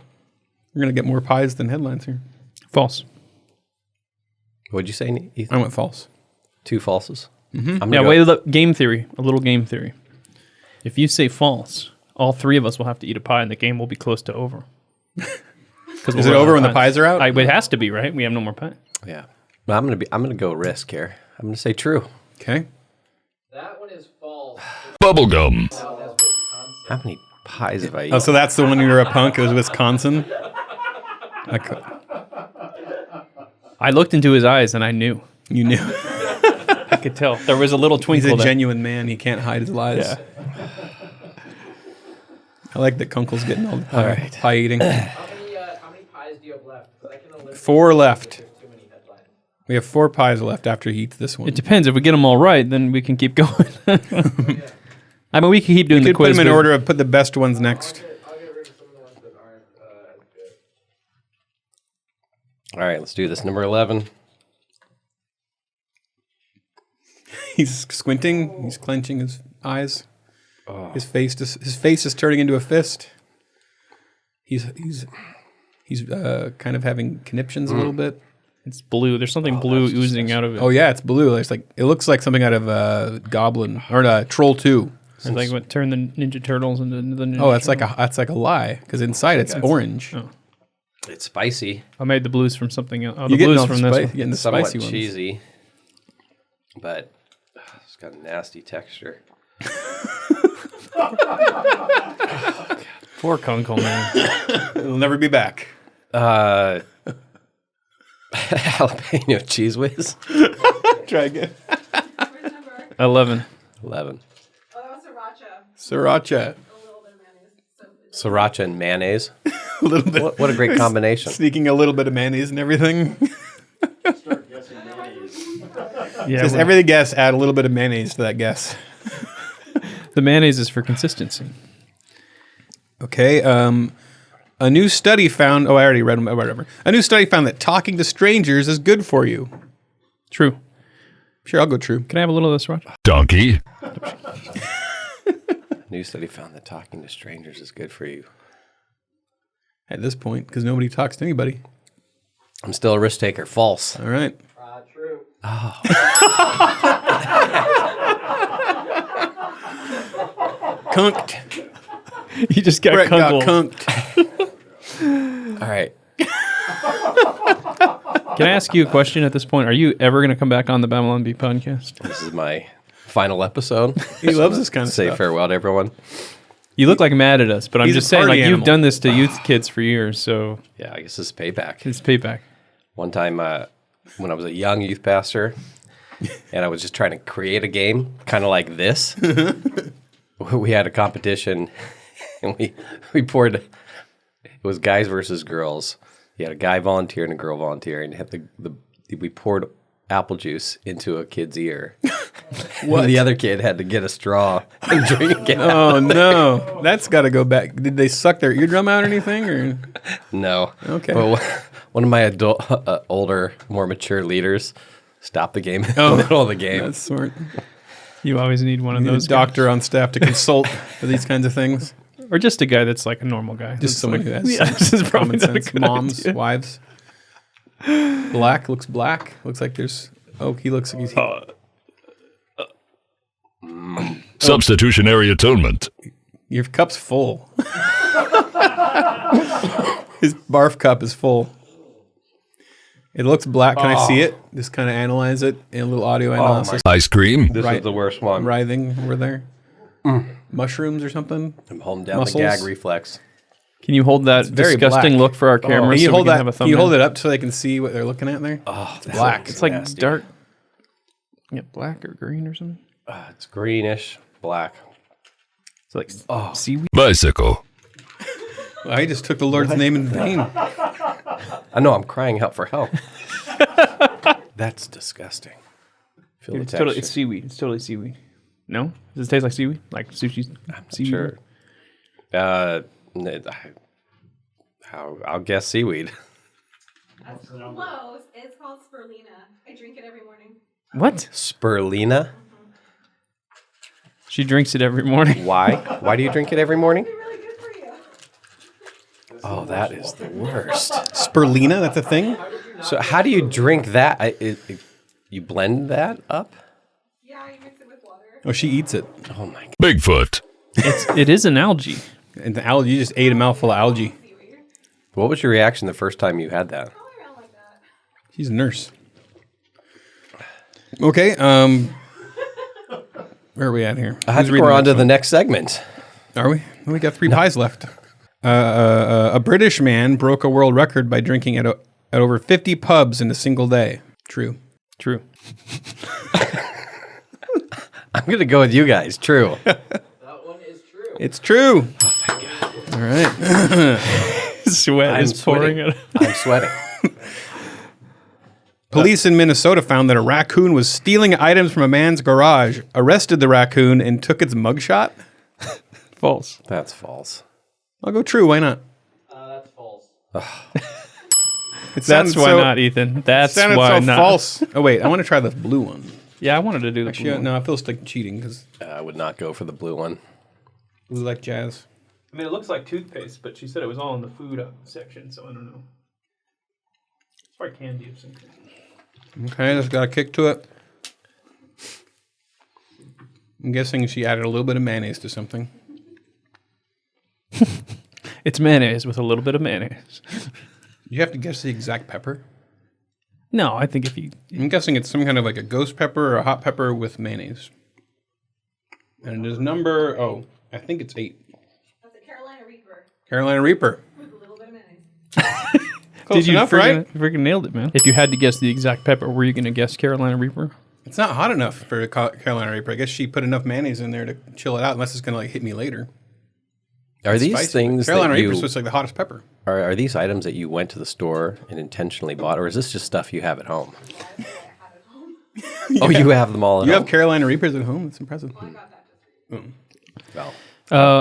We're gonna get more pies than headlines here. False. What'd you say, Ethan? I went false. 2 falses? Yeah, wait. Look, game theory. A little game theory. If you say false, all 3 of us will have to eat a pie, and the game will be close to over. Is it over when the pies are out? It has to be, right? We have no more pie. Yeah. But I'm gonna go risk here. I'm gonna say true. Okay. That one is false. Bubblegum. How many pies have I eaten? Oh, so that's the one you were a punk. It was Wisconsin. I looked into his eyes, and I knew. You knew. I could tell. There was a little He's twinkle a there. genuine man. He can't hide his lies. Yeah. I like that Kunkel's getting all the right. pie eating. How many pies do you have left? 'Cause I can eliminate 4 left. too many headlines. We have 4 pies left after he eats this one. It depends. If we get them all right, then we can keep going. I mean, we can keep doing You the could put quiz. them in but- order of put the best ones next. I'll get rid of some of the ones that aren't as good. All right, let's do this. Number 11. He's squinting. He's clenching his eyes. His face is turning into a fist. He's kind of having conniptions a little bit. It's blue. There's something blue oozing out of it. Oh yeah, it's blue. It's like it looks like something out of Goblin or Troll 2. It's like what turned the Ninja Turtles into the Ninja Oh, that's like a lie because inside it's orange. Oh. It's spicy. I made the blues from something else. Oh, You the blues all from the this spice- one. getting the Somewhat spicy ones. cheesy. But it's got a nasty texture. Poor Kunkel, man. It'll never be back. Jalapeno cheese whiz. Try again. Where's number? 11. 11. Oh, that was sriracha. Sriracha. A little bit of mayonnaise. So good. Sriracha and mayonnaise. A little bit. What a great combination. Sneaking a little bit of mayonnaise and everything. Yeah, Just well, every guess, add a little bit of mayonnaise to that guess. the mayonnaise is for consistency. Okay. A new study found. Oh, I already read them. Whatever. A new study found that talking to strangers is good for you. True. Sure, I'll go true. Can I have a little of this, Sriracha? Donkey. New study found that talking to strangers is good for you. At this point, because nobody talks to anybody. I'm still a risk taker. False. All right. True. Kunked. You just got Brett got Kunkel. kunked. All right. Can I ask you a question at this point? Are you ever going to come back on the Babylon Bee podcast? This is my final episode. He loves this kind of Say stuff. farewell to everyone. You look like mad at us, but I'm He's a just saying, party like, animal. you've done this to youth kids for years, so Yeah, I guess this is payback. it's payback. One time when I was a young youth pastor and I was just trying to create a game kind of like this, we had a competition and we poured, it was guys versus girls. You had a guy volunteer and a girl volunteer, and had we poured apple juice into a kid's ear. And the other kid had to get a straw and drink it. Oh no, that's got to go back. Did they suck their eardrum out or anything? Or No. Okay. But one of my older, more mature leaders stopped the game in the middle of the game. that's smart. You always need one of Need a those doctor on staff to consult for these kinds of things. guys. Or just a guy that's like a normal guy. Just someone who has Yeah, this is probably common not a sense. good Moms, idea. wives. Black looks black. Looks like there's Oh, he looks like he's... Substitutionary atonement. Your cup's full. His barf cup is full. It looks black. Can I see it? Just kind of analyze it in a little audio analysis. Ice cream. This is the worst one. Writhing over there. Mushrooms or something? I'm holding down Muscles? the gag reflex. Can you hold that very disgusting black. look for our camera? Can you so hold we can that? have a Can you thumbnail? hold it up so they can see what they're looking at there? Oh, It's black. It's like nasty. dark. Yeah, black or green or something. It's greenish, black. It's like seaweed. Bicycle. Well, I just took the Lord's name in vain. I know, I'm crying out for help. That's disgusting. Feel the It's totally texture. seaweed. It's totally seaweed. No? Does it taste like seaweed? Like sushi? Seaweed? Sure. I'll guess seaweed. That's close. It's called spirulina. I drink it every morning. What? Spirulina? She drinks it every morning. Why? Why do you drink it every morning? It's really good for you. Oh, that is the worst. Spirulina, that's a thing? So how do you drink that? You blend that up? Yeah, you mix it with water. Oh, she eats it. Oh my god. Bigfoot. It is an algae. And the algae, you just ate a mouthful of algae. Seaweed. What was your reaction the first time you had that? Probably around like that. She's a nurse. Okay, where are we at here? I think we're on to the next segment. Are we? We got 3 pies left. A British man broke a world record by drinking at over 50 pubs in a single day. True. True. I'm going to go with you guys. True. That one is true. It's true. Oh, thank God. All right. Sweat I'm is pouring sweating. out. I'm sweating. Police in Minnesota found that a raccoon was stealing items from a man's garage, arrested the raccoon, and took its mugshot. False. That's false. I'll go true. Why not? That's false. It That's sounded why so- not, Ethan. That's Sounded why so not. false. Oh wait, I want to try the blue one. Yeah, I wanted to do the Actually, blue one. no, it feels like cheating because I would not go for the blue one. blue like jazz. I mean, it looks like toothpaste, but she said it was all in the food section, so I don't know. It's probably candy of some kind. Okay, that's got a kick to it. I'm guessing she added a little bit of mayonnaise to something. It's mayonnaise with a little bit of mayonnaise. You have to guess the exact pepper. No, I think if you... I'm guessing it's some kind of like a ghost pepper or a hot pepper with mayonnaise. And it is number, I think it's 8. That's a Carolina Reaper Carolina Reaper. with a little bit of mayonnaise. Close enough, right? freaking nailed it, man. If you had to guess the exact pepper, were you going to guess Carolina Reaper? It's not hot enough for Carolina Reaper. I guess she put enough mayonnaise in there to chill it out, unless it's going to like hit me later. Are these Spicy. things Carolina that Reaper's you, supposed to like the hottest pepper. are these items that you went to the store and intentionally bought, or is this just stuff you have at home? Oh, you have them all at You home? have Carolina Reapers at home? That's impressive. I got that just for you. Well,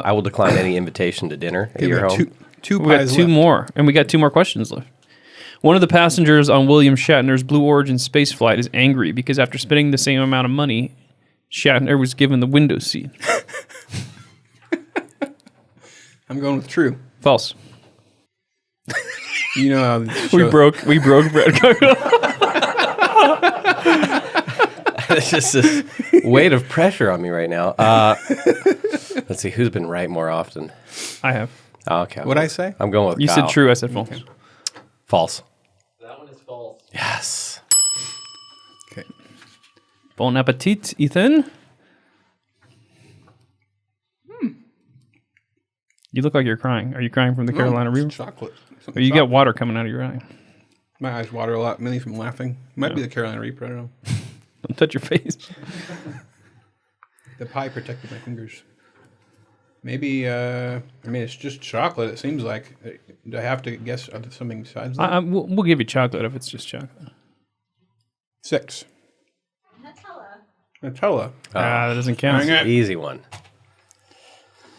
I will decline any invitation to dinner at Okay, your we got home. two We got pies two left. more, and we got 2 more questions left. One of the passengers on William Shatner's Blue Origin space flight is angry because after spending the same amount of money, Shatner was given the window seat. I'm going with true. False. You know how this We show- broke Brett Kunkle. It's just this weight of pressure on me right now. Let's see, who's been right more often? I have. Okay. What'd I say? I'm going with You Kyle. said true. I said false. False. That one is false. Yes. Okay. Bon appetit, Ethan. You look like you're crying. Are you crying from the Carolina it's Reaper? chocolate. Or you got water coming out of your eye? My eyes water a lot, mainly from laughing. Might be the Carolina Reaper. I don't know. Don't touch your face. The pie protected my fingers. Maybe, it's just chocolate, it seems like. Do I have to guess something besides that? We'll give you chocolate if it's just chocolate. 6. Nutella. Nutella. That doesn't count. Dang it. Easy one.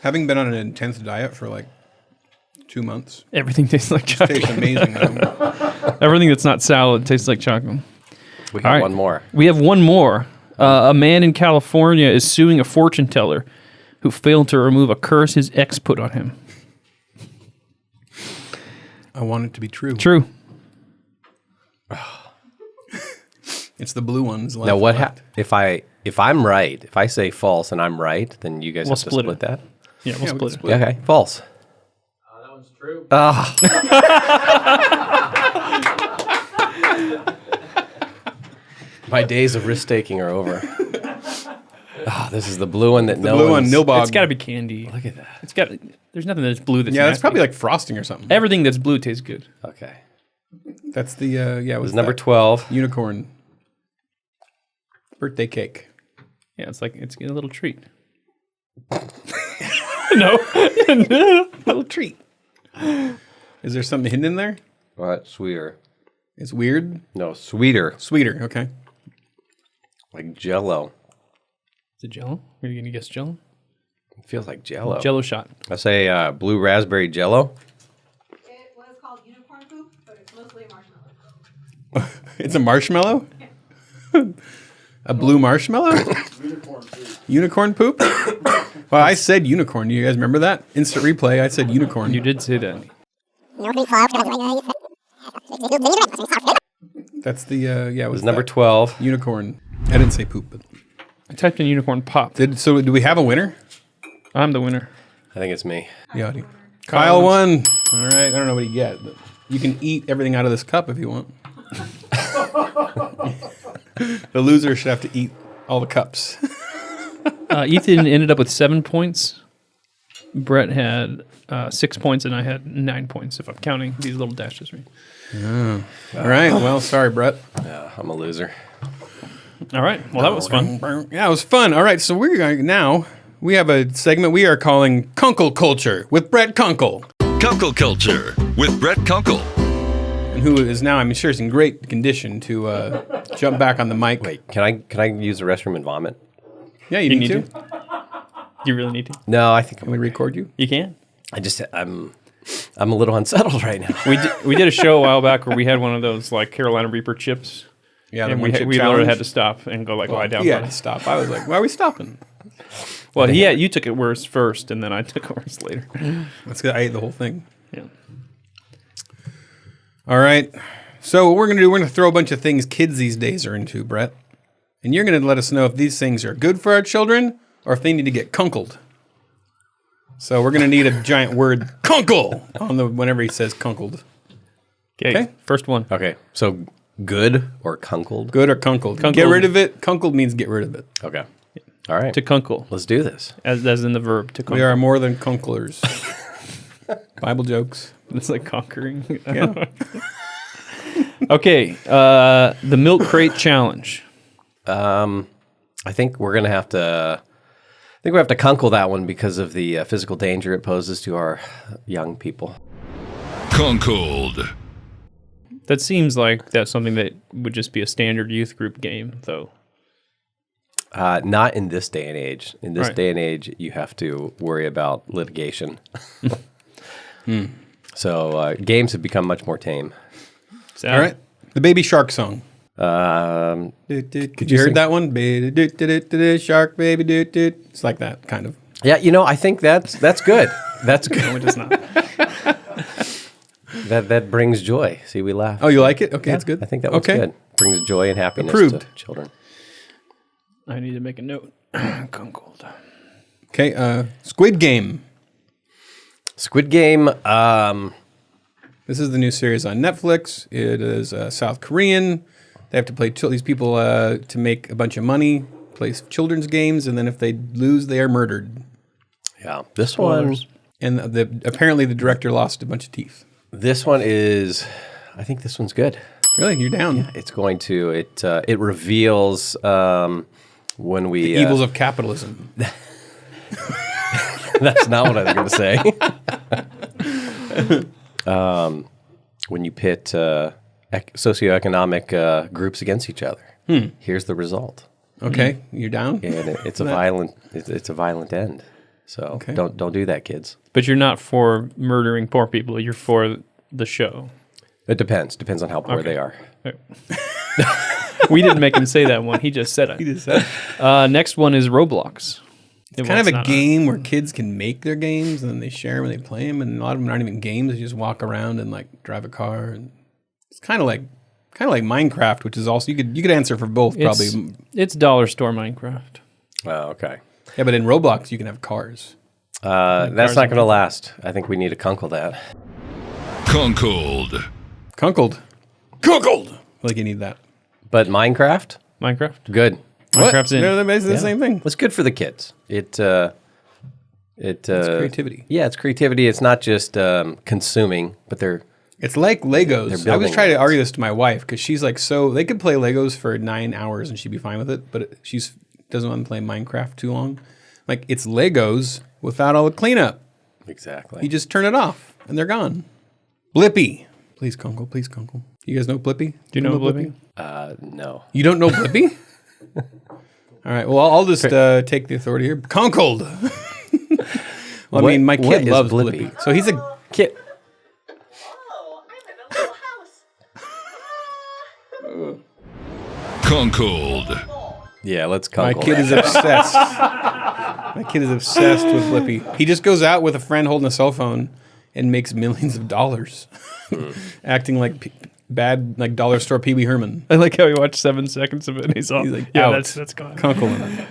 Having been on an intense diet for like 2 months, Everything tastes like it chocolate. tastes amazing. though. Everything that's not salad tastes like chocolate. We got All right. one more. We have one more. A man in California is suing a fortune teller who failed to remove a curse his ex put on him. I want it to be true. True. It's the blue ones. Now, if I'm right, if I say false and I'm right, then you guys have to split that? Yeah, we'll split it. Okay, false. That one's true. My days of risk-taking are over. This is the blue one that The blue one, Nilbog. It's got to be candy. Look at that. It's got. There's nothing that's blue that's Yeah, that's nasty. probably like frosting or something. Everything that's blue tastes good. Okay. That's the, yeah. It was what's number that? 12. Unicorn. Birthday cake. Yeah, it's like it's a little treat. No, little treat. Is there something hidden in there? What? Sweeter. It's weird. No, sweeter. Sweeter. Okay. Like Jell-O. Is it Jello? Are you gonna guess Jello? It feels like Jell-O. Jello shot. I say blue raspberry Jell-O. It was called unicorn poop, but it's mostly a marshmallow. It's a marshmallow? A blue marshmallow? Unicorn poop. Well, I said unicorn. Do you guys remember that? Instant replay. I said unicorn. You did say that. That's the, yeah. It was what's number that? 12. Unicorn. I didn't say poop, but. I typed in unicorn pop. So do we have a winner? I'm the winner. I think it's me. Yeah. Kyle won. All right. I don't know what you get, but you can eat everything out of this cup if you want. The loser should have to eat all the cups. Ethan ended up with 7 points. Brett had 6 points, and I had 9 points, if I'm counting these little dashes right. All right. Well, sorry, Brett. Yeah, I'm a loser. All right. Well, that was fun. Yeah, it was fun. All right. So we're going now. We have a segment we are calling Kunkel Culture with Brett Kunkle. Kunkel Culture with Brett Kunkle. And who is now, I'm sure, is in great condition to jump back on the mic. Wait, can I use the restroom and vomit? Yeah, you need to. Do you really need to? No, I think Can we record you? You can. I'm a little unsettled right now. We did a show a while back where we had one of those like Carolina Reaper chips. Yeah, And the we one chip literally challenge. had to stop and go like lie down. He for had it. to stop. I was like, why are we stopping? Well, you took it worse first, and then I took it worse later. That's good. I ate the whole thing. Yeah. All right. So what we're going to do, we're going to throw a bunch of things kids these days are into, Brett. And you're going to let us know if these things are good for our children or if they need to get kunkled. So we're going to need a giant word, kunkle, on the whenever he says kunkled. Okay. First one. Okay, so good or kunkled? Good or kunkled. Get Kunkled. rid of it. Kunkled means get rid of it. Okay. All right. To kunkle, Let's do this. as in the verb to kunkle. We are more than kunklers. Bible jokes. It's like conquering. Yeah. Okay. The milk crate challenge. I think we're gonna have to. I think we have to kunkle that one because of the physical danger it poses to our young people. Kunkled. That seems like that's something that would just be a standard youth group game, though. Not in this day and age. In this Right. day and age, you have to worry about litigation. So games have become much more tame. So, All right. The Baby Shark song. Could You heard that one? Shark baby doot doot. It's like that kind of. Yeah, I think that's good. That's good. No, it does not. That brings joy. See, we laugh. Oh, you like it? Okay, Yeah, it's good. I think that one's okay. good. Brings joy and happiness Approved. to children. I need to make a note. Kunkled. Okay, Squid Game. Squid Game. This is the new series on Netflix. It is South Korean. They have to play these people to make a bunch of money, play children's games, and then if they lose, they are murdered. Yeah, this one. And apparently the director lost a bunch of teeth. This one is. I think this one's good. Really, you're down. It's going to. It reveals when we. Evils of capitalism. That's not what I was going to say. When you pit socioeconomic groups against each other, here's the result, Okay, you're down. and it's a violent. It's a violent end. So don't do that, kids. But you're not for murdering poor people. You're for the show. It depends. Depends on how poor they are. We didn't make him say that one. He just said it. You just said. Next one is Roblox. It's kind of a game where kids can make their games and then they share them and they play them. And a lot of them aren't even games. They just walk around and like drive a car. And it's kind of like Kind of like Minecraft, which is also you could answer for both probably. It's dollar store Minecraft. Oh, okay. Yeah, but in Roblox you can have cars. That's not going to last. I think we need to Kunkel that. Kunkled. Kunkled. Kunkled. Like you need that. But Minecraft, good. Minecraft's in. They're basically the same thing. It's good for the kids. It's creativity. Yeah, it's creativity. It's not just consuming, but It's like Legos. They're I was building trying to Legos. argue this to my wife because she's like, so they could play Legos for 9 hours and she'd be fine with it, but she doesn't want to play Minecraft too long. Like it's Legos without all the cleanup. exactly. You just turn it off and they're gone. Blippy. Please, Kunkel. Please, Kunkel. You guys know Blippy? Do you know Blippy? No. You don't know Blippy? All right. Well, I'll just take the authority here. Kunkled. Well, I mean, my what kid is loves Blippy? Blippy. So he's a Kid. Oh, I'm in a little house. Kunkled. Yeah, let's My Kunkel kid that. is obsessed. My kid is obsessed with Blippy. He just goes out with a friend holding a cell phone and makes millions of dollars, acting like bad, like dollar store Pee Wee Herman. I like how he watched 7 seconds of it and he's all, He's like, yeah, out. that's gone. Kunkel in it.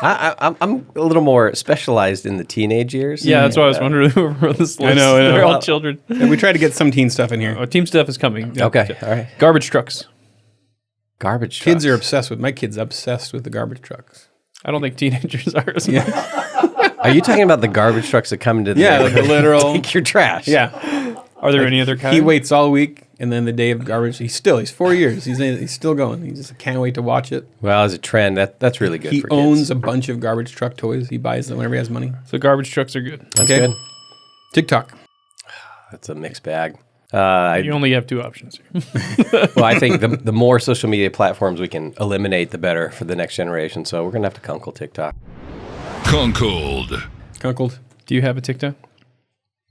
I'm a little more specialized in the teenage years. Yeah, that's why I was wondering who wrote this list. I know. They're all children. And we try to get some teen stuff in here. Oh, team stuff is coming. Yeah. Okay, all right. Garbage trucks. Garbage Kids are trucks. obsessed with, my kid's obsessed with the garbage trucks. I don't think teenagers are as much. Are you talking about the garbage trucks that come into the Yeah, like the literal. take your trash? Yeah. Are there any other kinds? He waits all week, and then the day of garbage, he's 4 years. He's still going. He just can't wait to watch it. Well, as a trend, that's really good He for owns kids. a bunch of garbage truck toys. He buys them whenever he has money. So garbage trucks are good. That's Okay. good. TikTok. That's a mixed bag. You only have 2 options here. Well, I think the more social media platforms we can eliminate, the better for the next generation. So we're going to have to Kunkel TikTok. Kunkled. Kunkled. Do you have a TikTok?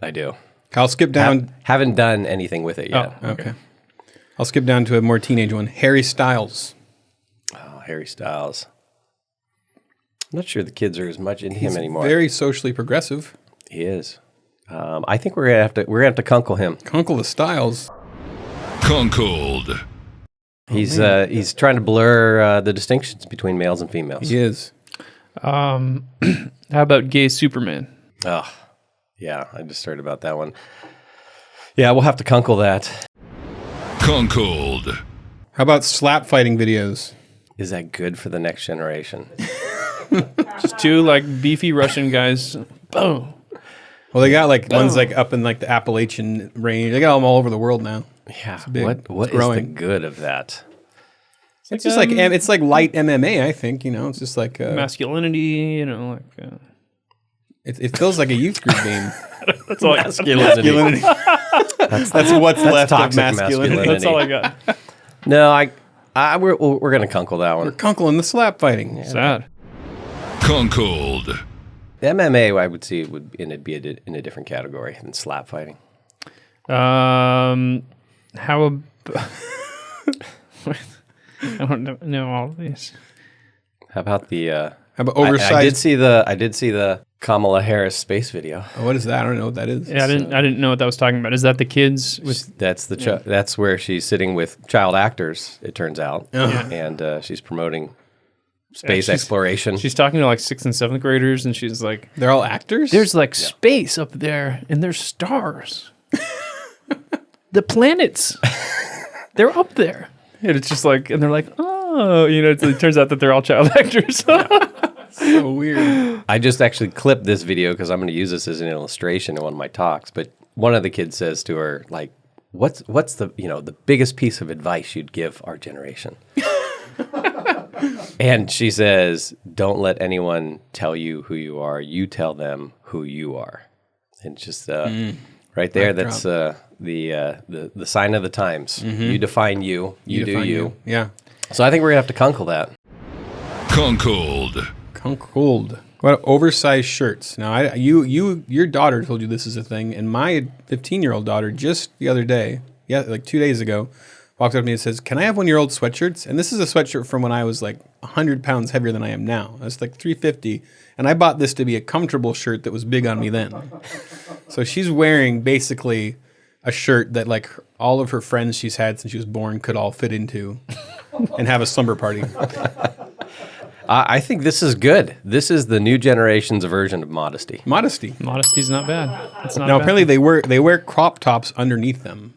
I do. I'll skip down. Haven't done anything with it yet. Oh, Okay. I'll skip down to a more teenage one. Harry Styles. Oh, Harry Styles. I'm not sure the kids are as much into him He's anymore. very socially progressive. He is. I think we're gonna have to Kunkel him. Kunkel the Styles. Kunkled. He's trying to blur the distinctions between males and females. He is. How about gay Superman? Oh, yeah. I just heard about that one. Yeah, we'll have to Kunkel that. Kunkled. How about slap fighting videos? Is that good for the next generation? Just 2 like beefy Russian guys. Boom. Well, they got like ones like up in like the Appalachian range. They got them all over the world now. Yeah. big. What It's is the growing. good of that? It's just like it's like light MMA. I think it's just like Masculinity, like it feels like a youth group game. that's all. Masculinity. That's what's left of toxic masculinity. masculinity. That's all I got. No, we're gonna Kunkel that one. Kunkel and the slap fighting. Sad. Kunkled. MMA, I would see be in a different category than slap fighting. How about I don't know all of these. How about the? How about oversized? I did see the Kamala Harris space video. Oh, what is that? I don't know what that is. Yeah, I didn't know what that was talking about. Is that the kids with? That's that's where she's sitting with child actors. It turns out, and she's promoting space exploration. She's talking to like 6th and 7th graders, and she's like, They're all actors? "There's like space up there, and there's stars. The planets, they're up there." And it's just like, and they're like, "Oh, it turns out that they're all child actors." so weird. I just actually clipped this video because I'm going to use this as an illustration in one of my talks. But one of the kids says to her, like, "What's the the biggest piece of advice you'd give our generation?" And she says, "Don't let anyone tell you who you are. You tell them who you are." And just right there, that's the sign of the times. You define you. You do define you. Yeah. So I think we're gonna have to Kunkel that. Kunkled. Kunkled. What oversized shirts? Now, your daughter told you this is a thing, and my 15-year-old daughter just the other day, like 2 days ago, walks up to me and says, "Can I have one of your old sweatshirts?" And this is a sweatshirt from when I was like 100 pounds heavier than I am now. I was like 350, and I bought this to be a comfortable shirt that was big on me then. So she's wearing basically a shirt that like all of her friends she's had since she was born could all fit into and have a slumber party. I think this is good. This is the new generation's version of modesty. Modesty. Modesty's not bad. It's not Now, bad. apparently they wear crop tops underneath them.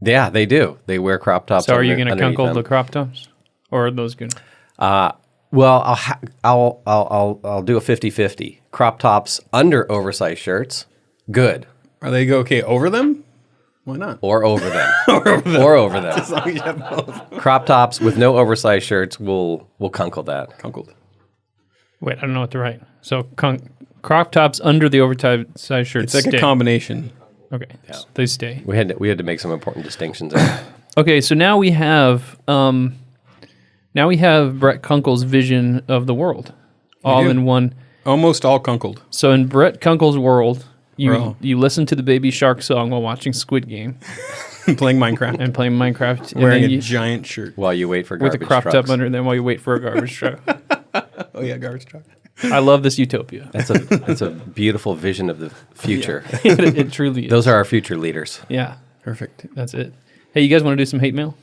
Yeah, they do. They wear crop tops. So are you going to underneath kunkle them. the crop tops? Or are those good? Well, I'll do a 50-50. Crop tops under oversized shirts, good. Are they okay over them? Why not? Or over them. Or over them. As long as you have both. Crop tops with no oversized shirts will kunkle that. Kunkled. Wait, I don't know what to write. So crop tops under the oversized shirts It's like stay. a combination. Okay, so they stay. We had to make some important distinctions there. Okay, so now we have Brett Kunkle's vision of the world, all do. in one. Almost all kunkled. So in Brett Kunkle's world, Bro. you listen to the Baby Shark song while watching Squid Game Playing Minecraft. and playing Minecraft, and Wearing then a you, giant shirt. While you wait for with garbage a crop top trucks. under them while you wait for a garbage truck. Oh, yeah, garbage truck. I love this utopia. That's a beautiful vision of the future. It truly is. Those are our future leaders. Yeah, Perfect. that's it. Hey, you guys want to do some hate mail?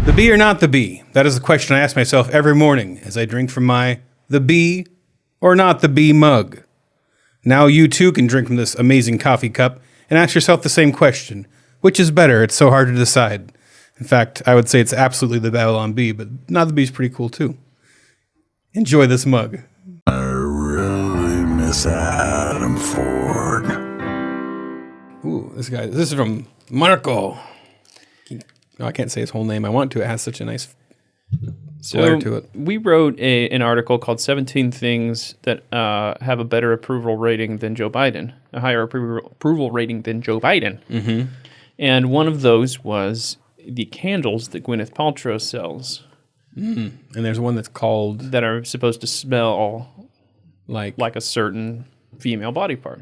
The bee or not the bee? That is the question I ask myself every morning as I drink from my the bee or not the bee mug. Now you too can drink from this amazing coffee cup and ask yourself the same question. Which is better? It's so hard to decide. In fact, I would say it's absolutely the Babylon bee, but not the bee is pretty cool too. Enjoy this mug. I really miss Adam Ford. Ooh, this is from Marco. No, I can't say his whole name. I want to. It has such a nice flair to it. We wrote an article called 17 Things That Have a Better Approval Rating Than Joe Biden, a higher approval rating than Joe Biden. Mm-hmm. And one of those was the candles that Gwyneth Paltrow sells And there's one that's called that are supposed to smell like a certain female body part.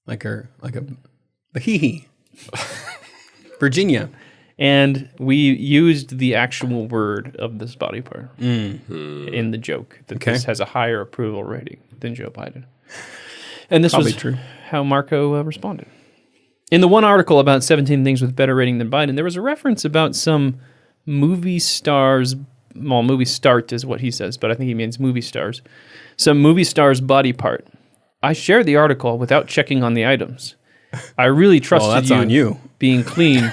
a hee hee. Virginia. And we used the actual word of this body part in the joke that Okay. this has a higher approval rating than Joe Biden. And this Probably was true. how Marco responded. In the one article about 17 things with better rating than Biden, there was a reference about some movie stars. Well, movie start is what he says, but I think he means movie stars. Some movie star's body part. I shared the article without checking on the items. I really trusted that's on you. being clean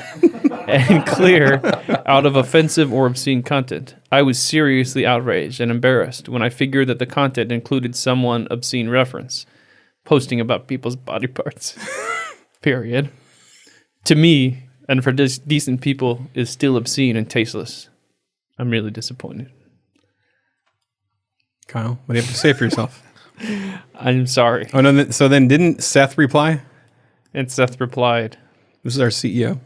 and clear out of offensive or obscene content. I was seriously outraged and embarrassed when I figured that the content included someone obscene reference, posting about people's body parts. Period. To me, and for decent people, is still obscene and tasteless. I'm really disappointed. Kyle, what do you have to say for yourself? I'm sorry. Oh no! So then, didn't Seth reply? And Seth replied, This is our CEO.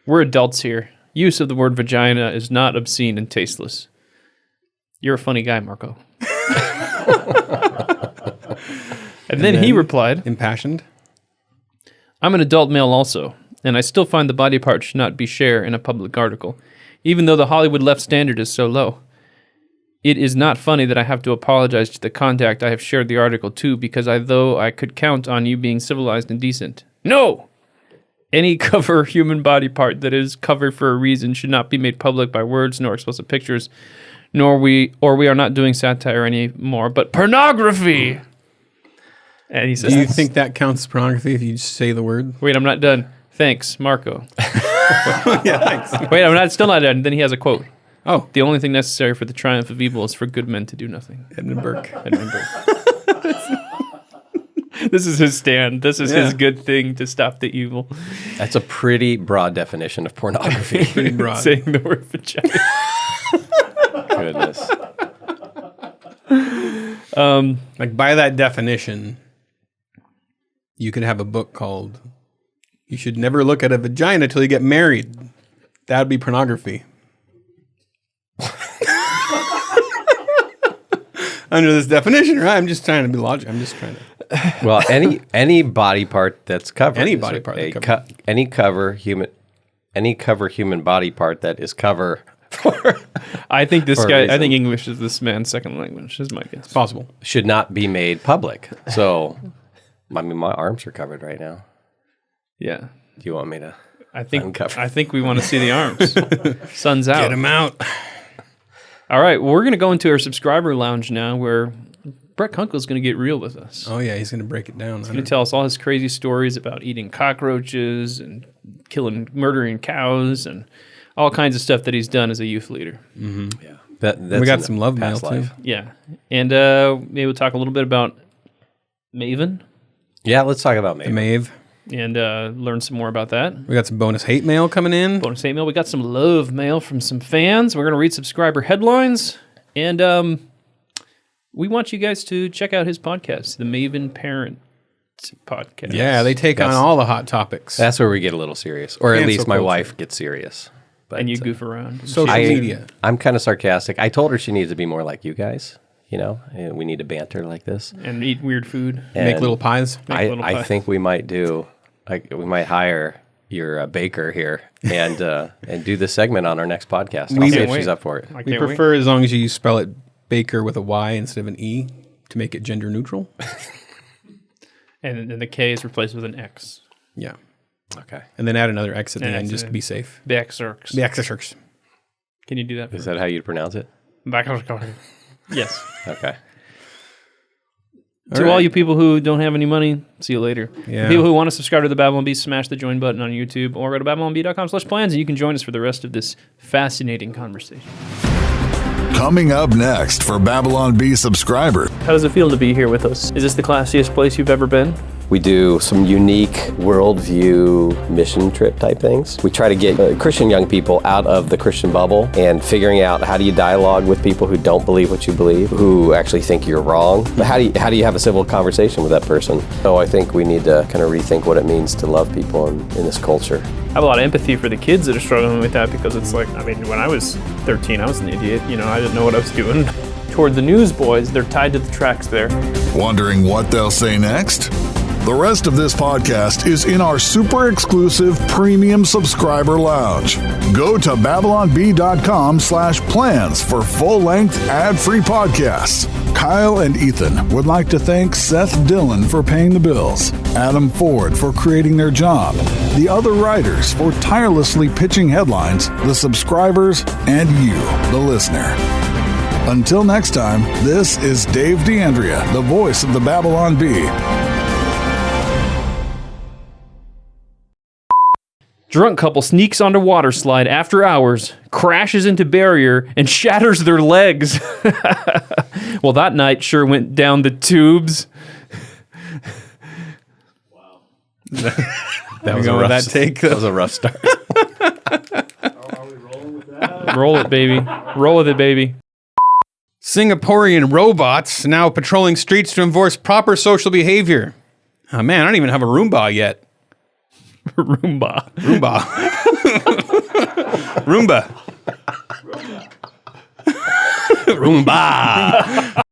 "We're adults here. Use of the word vagina is not obscene and tasteless. You're a funny guy, Marco." And then he replied, Impassioned. "I'm an adult male also, and I still find the body part should not be shared in a public article, even though the Hollywood left standard is so low. It is not funny that I have to apologize to the contact I have shared the article to, because though I could count on you being civilized and decent. No! Any cover human body part that is covered for a reason should not be made public by words nor explicit pictures, we are not doing satire anymore, but pornography." And he says, Do you think that counts as pornography if you just say the word? "Wait, I'm not done. Thanks, Marco." Yeah, thanks. Wait, still not done. Then he has a quote. Oh, "The only thing necessary for the triumph of evil is for good men to do nothing." Edmund Burke. Edmund Burke. This is his stand. This is his good thing to stop the evil. That's a pretty broad definition of pornography. Pretty broad. Saying the word vagina. Goodness. Like by that definition, you could have a book called "You Should Never Look at a Vagina Till You Get Married." That would be pornography. Under this definition, right? I'm just trying to be logical. I'm just trying to. Well, any body part that's covered. Any body part that's covered. Any cover human body part that is cover I think this For a guy. I reason. think English is this man's second language. Is my guess. Possible. should not be made public. So, I mean, my arms are covered right now. Yeah. Do you want me to? I think Uncover. we want to see the arms. Sun's out. Get him out. All right, well, we're going to go into our subscriber lounge now where Brett Kunkle is going to get real with us. Oh, yeah, he's going to break it down. He's going to tell us all his crazy stories about eating cockroaches and murdering cows and all kinds of stuff that he's done as a youth leader. Mm-hmm. Yeah. That's we got some love mail, too. Yeah. And maybe we'll talk a little bit about MAVEN. Yeah, let's talk about The Mave. And learn some more about that. We got some bonus hate mail coming in. Bonus hate mail. We got some love mail from some fans. We're going to read subscriber headlines. And we want you guys to check out his podcast, the MAVEN Parent Podcast. Yeah, they take on all the hot topics. That's where we get a little serious. Or at Cancel least my culture. wife gets serious. But, And you goof around. Social media. I'm kind of sarcastic. I told her she needs to be more like you guys. You know, and we need to banter like this. And eat weird food. Make And little pies. I think we might do. We might hire your baker here and do this segment on our next podcast. I'll see if she's up for it. I We can't prefer as long as you spell it Baker with a Y instead of an E to make it gender neutral. And then the K is replaced with an X. Yeah. Okay. And then add another X at the An end X just at to be safe. Bexerks. The X. Can you do that? Is that how you pronounce it? Bexerks. Yes. Okay. To all you people who don't have any money, see you later. Yeah. People who want to subscribe to the Babylon Bee, smash the join button on YouTube or go to babylonbee.com/plans and you can join us for the rest of this fascinating conversation. Coming up next for Babylon Bee subscriber. How does it feel to be here with us? Is this the classiest place you've ever been? We do some unique worldview mission trip type things. We try to get Christian young people out of the Christian bubble and figuring out how do you dialogue with people who don't believe what you believe, who actually think you're wrong. But how do you have a civil conversation with that person? So I think we need to kind of rethink what it means to love people in this culture. I have a lot of empathy for the kids that are struggling with that because it's like, I mean, when I was 13, I was an idiot. You know, I didn't know what I was doing. Toward the newsboys, they're tied to the tracks there. Wondering what they'll say next? The rest of this podcast is in our super exclusive premium subscriber lounge. Go to babylonbee.com/plans for full-length ad-free podcasts. Kyle and Ethan would like to thank Seth Dillon for paying the bills, Adam Ford for creating their job, the other writers for tirelessly pitching headlines, the subscribers, and you, the listener. Until next time, this is Dave D'Andrea, the voice of the Babylon Bee. Drunk couple sneaks onto water slide after hours, crashes into barrier, and shatters their legs. Well, that night sure went down the tubes. That was a Going with rough that take. That was a rough start. Roll it, baby. Roll with it, baby. Singaporean robots now patrolling streets to enforce proper social behavior. Oh, man, I don't even have a Roomba yet. Roomba. Roomba. Roomba. Roomba.